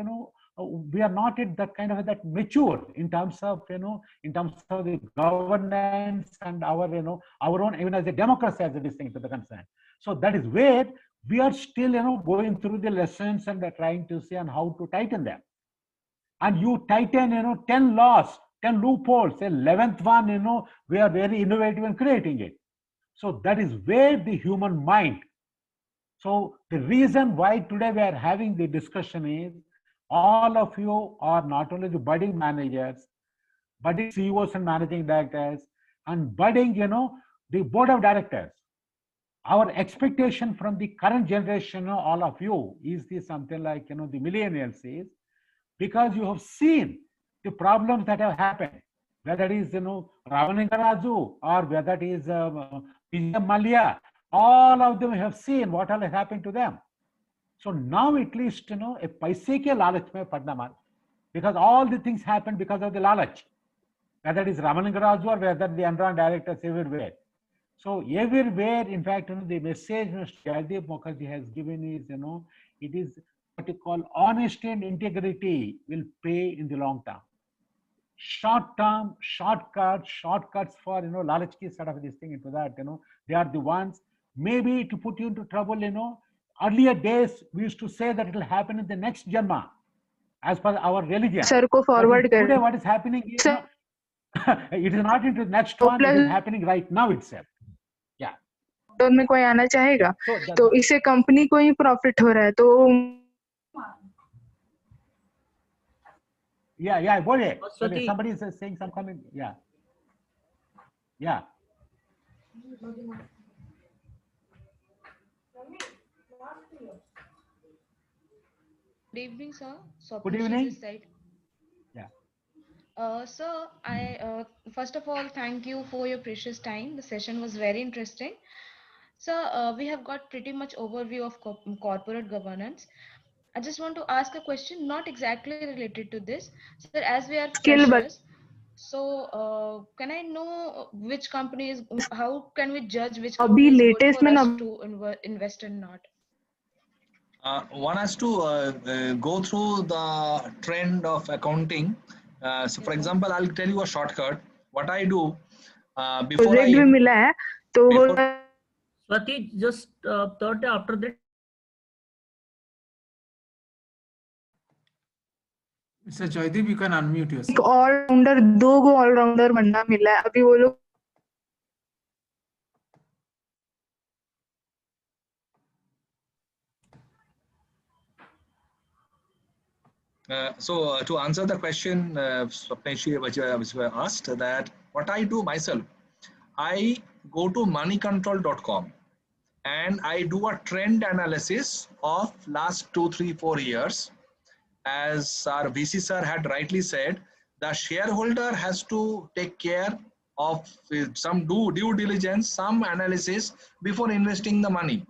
we are not at that kind of that mature in terms of, in terms of the governance and our, our own, even as a democracy as a distinct to the concern. So that is where we are still, going through the lessons and trying to see on how to tighten them. And you tighten, 10 laws, 10 loopholes, 11th one, we are very innovative in creating it. So that is where the human mind. So the reason why today we are having the discussion is all of you are not only the budding managers, budding CEOs and managing directors, and budding, the board of directors. Our expectation from the current generation, all of you, is this something like, the millennials is, because you have seen the problems that have happened. whether it is Ramanangaraju or whether it is Vijay Mallya, all of them have seen what all has happened to them. So now at least a paise ke lalach mein padna mat, because all the things happened because of the lalach, whether it is Ramanangaraju or whether the underground directors everywhere. So everywhere, in fact, the message Mr. Joydeep Mookerjee has given is, it is what you call honesty and integrity will pay in the long term. Short term, shortcuts for, lalachki sort of this thing into that, they are the ones maybe to put you into trouble, Earlier days, we used to say that it will happen in the next Janma, as per our religion. Sir को But forward कर today, what is happening is, sir it is not into the next तो one, it is plus happening right now itself. Yeah. में कोई आना चाहेगा So तो इससे company को ही प्रॉफिट हो रहा है तो yeah, बोलिए. Swati. Somebody is saying some comment. Yeah. Good evening, sir. Good evening. This side. Yeah. Sir, I first of all thank you for your precious time. The session was very interesting. Sir, we have got pretty much overview of corporate governance. I just want to ask a question, not exactly related to this. Sir, as we are Skill freshers, so can I know which company is, how can we judge which अभी company is good latest for में us ना to invest and not? One has to go through the trend of accounting. So, for Yes, sir. example, I'll tell you a shortcut. What I do before project भी I मिला है तो वो before Swati, just third day after that. Mr. Joydeep, you can unmute एक yourself. Allrounder 2 गो allrounder बनना मिला है अभी वो लोग to answer the question, Swapneshi, which were asked, that what I do myself, I go to moneycontrol.com and I do a trend analysis of last 2, 3, 4 years. As our VC sir had rightly said, the shareholder has to take care of some due diligence, some analysis before investing the money.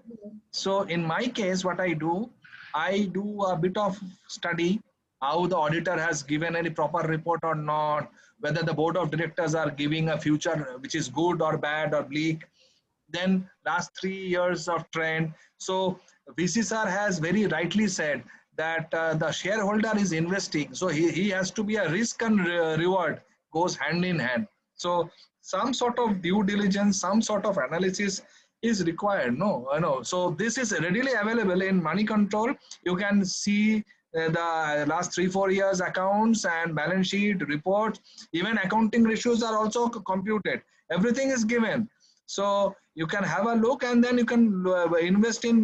So in my case, what I do a bit of study, how the auditor has given any proper report or not, whether the board of directors are giving a future which is good or bad or bleak. Then last 3 years of trend. So VC sir has very rightly said that the shareholder is investing. So he has to be a risk and reward goes hand in hand. So some sort of due diligence, some sort of analysis is required. No. So this is readily available in Money Control. You can see the last 3, 4 years accounts and balance sheet reports. Even accounting ratios are also computed. Everything is given. So you can have a look and then you can invest in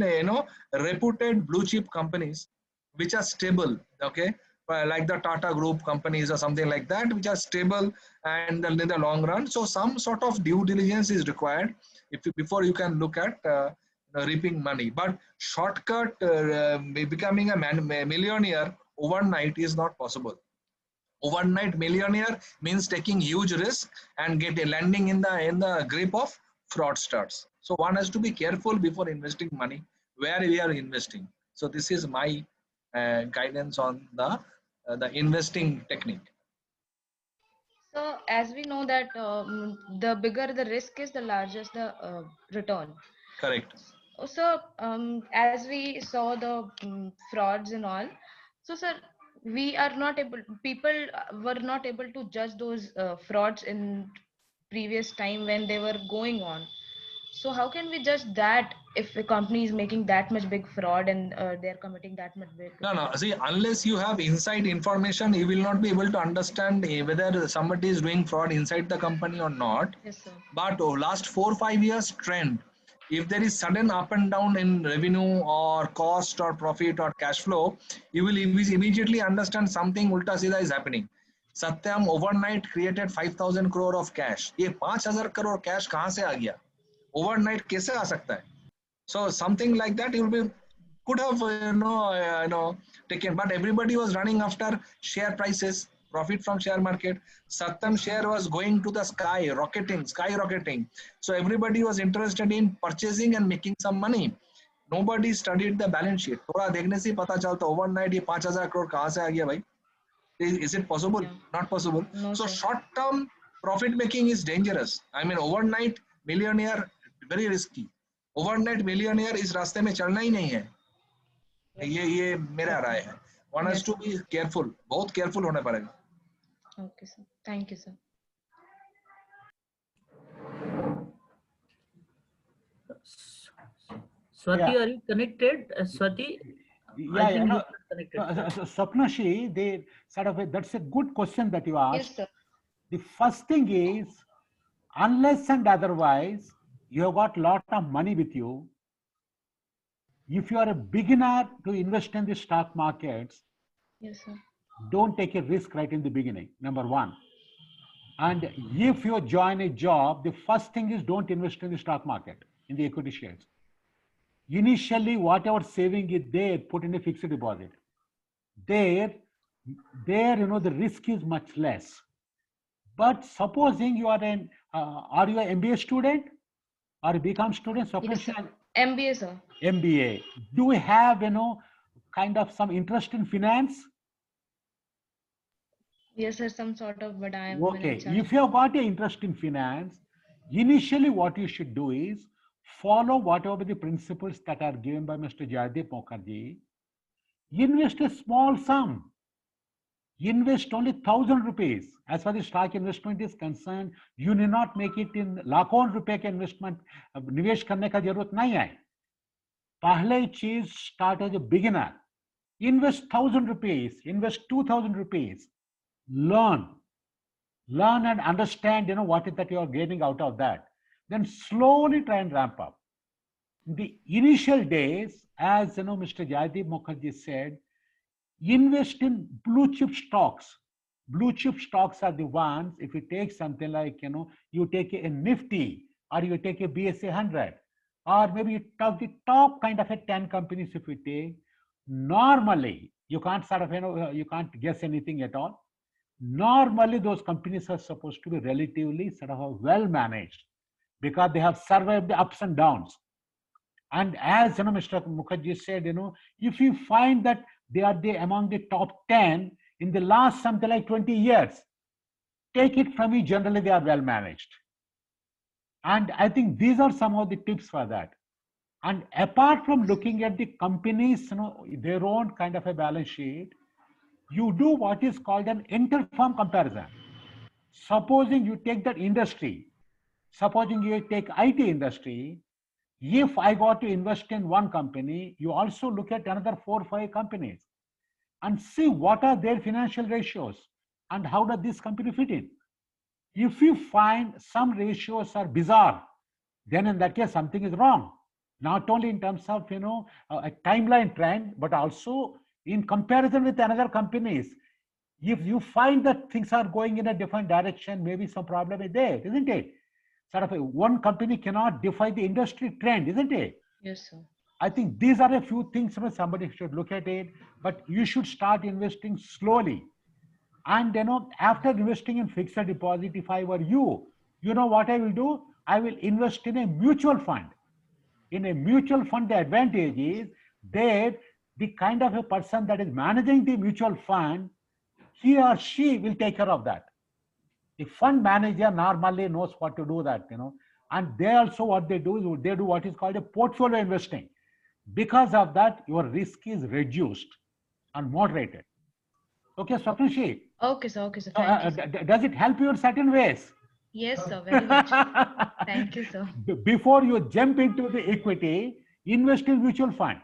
reputed blue chip companies which are stable. Okay, like the Tata Group companies or something like that, which are stable and in the long run. So some sort of due diligence is required before you can look at reaping money. But shortcut becoming a millionaire overnight is not possible. Overnight millionaire means taking huge risk and landing in the grip of fraudsters. So one has to be careful before investing money where we are investing. So this is my guidance on the investing technique. So as we know that the bigger the risk is, the larger the return. Correct. So as we saw the frauds and all, so sir, we are not able. People were not able to judge those frauds in previous time when they were going on. So how can we judge that if a company is making that much big fraud and they're committing that much big? No. See, unless you have inside information, you will not be able to understand whether somebody is doing fraud inside the company or not. Yes, sir. But last 4, 5 years trend, if there is sudden up and down in revenue or cost or profit or cash flow, you will immediately understand something ulta sida is happening. Satyam overnight created 5,000 crore of cash. ये 5,000 crore cash कहाँ से आ गया? Overnight कैसे आ सकता है? So something like that you will be could have taken, but everybody was running after share prices. profit from share market. Satyam share was going to the sky, skyrocketing. So everybody was interested in purchasing and making some money. Nobody studied the balance sheet. थोड़ा देखने से पता चलता overnight ये 5,000 crore कहाँ से आ गया भाई? Is it possible? Yeah. Not possible. No, So sir. short term profit making is dangerous. I mean overnight millionaire very risky. Overnight millionaire इस रास्ते में चलना ही नहीं है. ये मेरा राय है. One has Yes, to be careful. बहुत careful होना पड़ेगा. Okay, sir. Thank you, sir. Swati, Yeah. are you connected? Swati, Yeah, I think no, you are connected. Swapnashi, they sort of that's a good question that you asked. Yes, sir. The first thing is, unless and otherwise, you have got lot of money with you. If you are a beginner to invest in the stock markets, Yes, sir. don't take a risk right in the beginning, number one. And if you join a job, the first thing is don't invest in the stock market, in the equity shares. Initially, whatever saving is there, put in a fixed deposit. There, the risk is much less. But supposing you are are you an MBA student or a BCom student? Yes, sir. MBA, sir. MBA. Do you have, kind of some interest in finance? Yes, sir. Some sort of, but I am Okay. an HR. If you have got an interest in finance, initially what you should do is follow whatever the principles that are given by Mr. Joydeep Mookerjee. Invest a small sum. Invest only 1,000 rupees. As far as stock investment is concerned, you need not make it in लाखों रुपए के investment निवेश करने का जरूरत नहीं है. पहले चीज start as a beginner. Invest 1,000 rupees. Invest 2,000 rupees. Learn and understand, what is that you are gaining out of that. Then slowly try and ramp up. In the initial days, as Mr. Joydeep Mookerjee said, invest in blue chip stocks. Blue chip stocks are the ones, if you take something like, you take a Nifty or you take a BSE 100, or maybe you take the top kind of a 10 companies if you take, normally, you can't sort of, you can't guess anything at all. Normally, those companies are supposed to be relatively sort of well managed because they have survived the ups and downs. And as Mr. Mookerjee said, if you find that they are among the top 10 in the last something like 20 years, take it from me, generally they are well managed. And I think these are some of the tips for that. And apart from looking at the companies, their own kind of a balance sheet, you do what is called an inter-firm comparison. Supposing you take that industry, supposing you take IT industry, if I got to invest in one company, you also look at another 4 or 5 companies and see what are their financial ratios and how does this company fit in. If you find some ratios are bizarre, then in that case something is wrong. Not only in terms of a timeline trend, but also in comparison with another companies. If you find that things are going in a different direction, maybe some problem is there, isn't it? Sort of one company cannot defy the industry trend, isn't it? Yes, sir. I think these are a few things somebody should look at it, but you should start investing slowly. And after investing in fixed deposit, if I were you, what I will do? I will invest in a mutual fund. In a mutual fund, the advantage is that the kind of a person that is managing the mutual fund, he or she will take care of that. The fund manager normally knows what to do that, and they also what they do is they do what is called a portfolio investing. Because of that, your risk is reduced and moderated. Okay, Swapnashi. Okay, sir. Okay, sir. Thank you, sir. Does it help you in certain ways? Yes, sir. Very much. Thank you, sir. Before you jump into the equity, invest in mutual fund.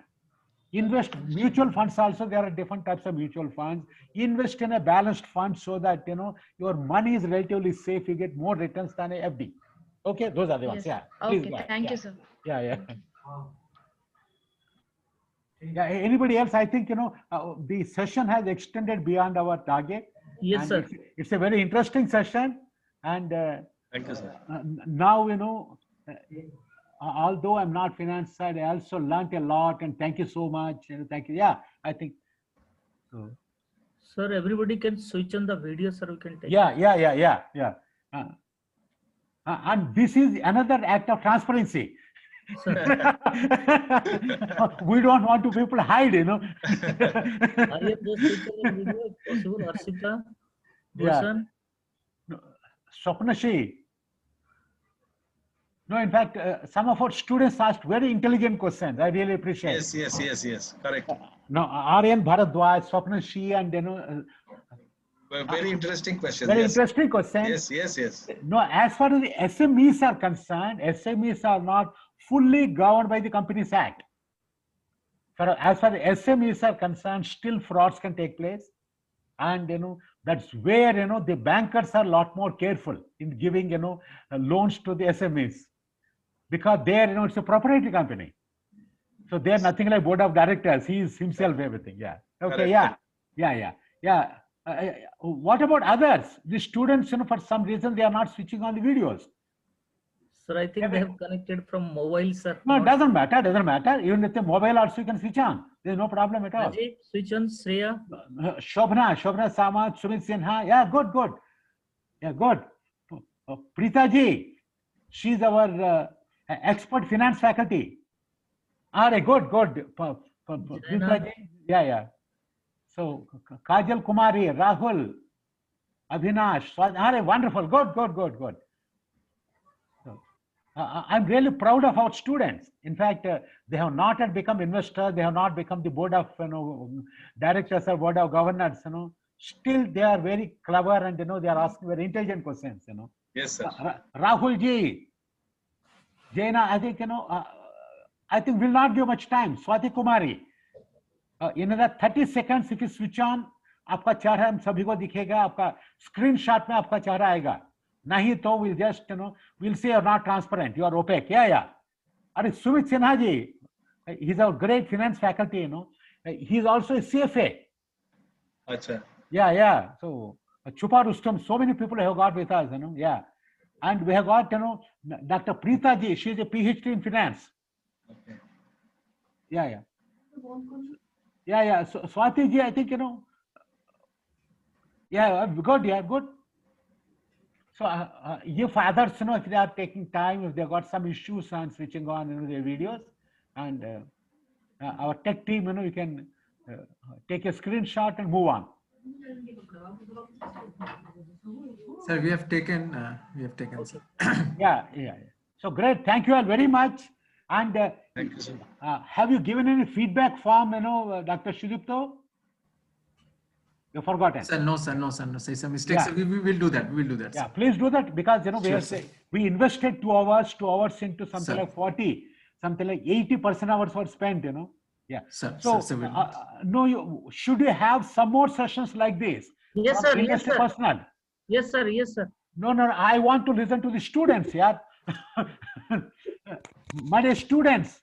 Invest mutual funds also. There are different types of mutual funds. Invest in a balanced fund so that your money is relatively safe. You get more returns than a FD. Okay, those are the ones. Yes. Yeah. Please Okay. go ahead. Thank Yeah. you, sir. Yeah. Thank you. Yeah. Anybody else? I think the session has extended beyond our target. Yes, and sir. It's a very interesting session, and Thank you, sir. now although I'm not finance side, I also learned a lot, and thank you so much. Thank you. Yeah, I think so. Sir, everybody can switch on the video, sir. We can take. Yeah. And this is another act of transparency. Sir, We don't want to people hide, you know. Aryan, just switch on the video if possible. Arshita, Yeah. Gulshan. Swapnashi. No, in fact, some of our students asked very intelligent questions. I really appreciate. Yes. Correct. No, Aryan Bharadwaj, Swapnashi, and you know, Very interesting question. very Yes. interesting question. Yes. No, as far as the SMEs are concerned, SMEs are not fully governed by the Companies Act. As far as SMEs are concerned, still frauds can take place. And you know, that's where you know the bankers are a lot more careful in giving loans to the SMEs, because there you know it's a proprietary company. So they're nothing like board of directors. He is himself everything. Yeah. Okay. Correct. Yeah. What about others? The students, you know, for some reason they are not switching on the videos. Sir, I think they have connected from mobile, sir. No, it not- doesn't matter. Even with the mobile also you can switch on. There's no problem at all. Rajiv, switch on. Shreya. Shobhna Samad, Sumit Sinha. Yeah, good. Yeah, good. Preeta ji, she's our expert finance faculty. Good. Preeta ji. Yeah. So Kajal Kumari, Rahul, Avinash, wonderful. Good. So, I'm really proud of our students. In fact, they have not yet become investors. They have not become the board of directors or board of governors. You know, still they are very clever and you know they are asking very intelligent questions. You know. Yes, sir. Rahul ji, Jaina, I think I think will not give much time. Swati Kumari, in another 30 seconds, if you switch on, आपका चेहरा हम सभी को दिखेगा, आपका screenshot में आपका चेहरा आएगा. नहीं तो we'll just we'll say you're not transparent, you are opaque. Yeah. अरे Sumit Sinha ji, he's our great finance faculty. You know, he's also a CFA. Acha. Yeah. So Chupa Rustom, so many people have got with us. You know, yeah, and we have got Dr. Preeta ji. She is a PhD in finance. Okay. Yeah. So Swati ji, I think Yeah, good. So if others, if they are taking time, if they got some issues on switching on, their videos, and our tech team, you can take a screenshot and move on. Sir, we have taken, sir. Yeah. So great. Thank you all very much. And Thank you, sir. have you given any feedback form, Dr. Shudipto? You've forgotten. Sir, no, sir. It's a mistake. Yeah. Sir, we will do that. Yeah, please do that, because Sure, we invested 2 hours into something Sir. like 40, something like 80% hours were spent. Yeah. Sir, So sir, we'll do that. no, should you have some more sessions like this? Yes, from sir. Yes, industry sir. personnel? Yes, sir. No, I want to listen to the students. Yeah. My dear students.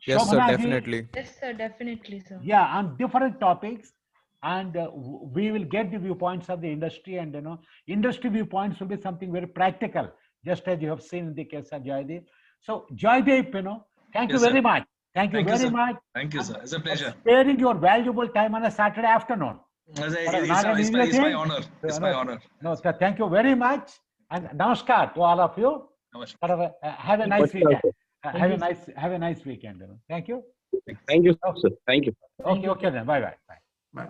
Yes, sir, Shobhana ji, definitely. Yes, sir, definitely, sir. Yeah, on different topics, and we will get the viewpoints of the industry, and industry viewpoints will be something very practical, just as you have seen in the case of Joydeep. So Joydeep, thank you Yes, sir. very much. Thank you Thank you, very sir. much. Thank you, sir. It's a pleasure. Sparing your valuable time on a Saturday afternoon. It's my honor. It's my honor. No, sir, thank you very much, and namaskar to all of you. Namaskar. Have a nice weekend. Have a nice weekend. Thank you. Thank you, sir. Thank you. Okay then. Bye. Bye.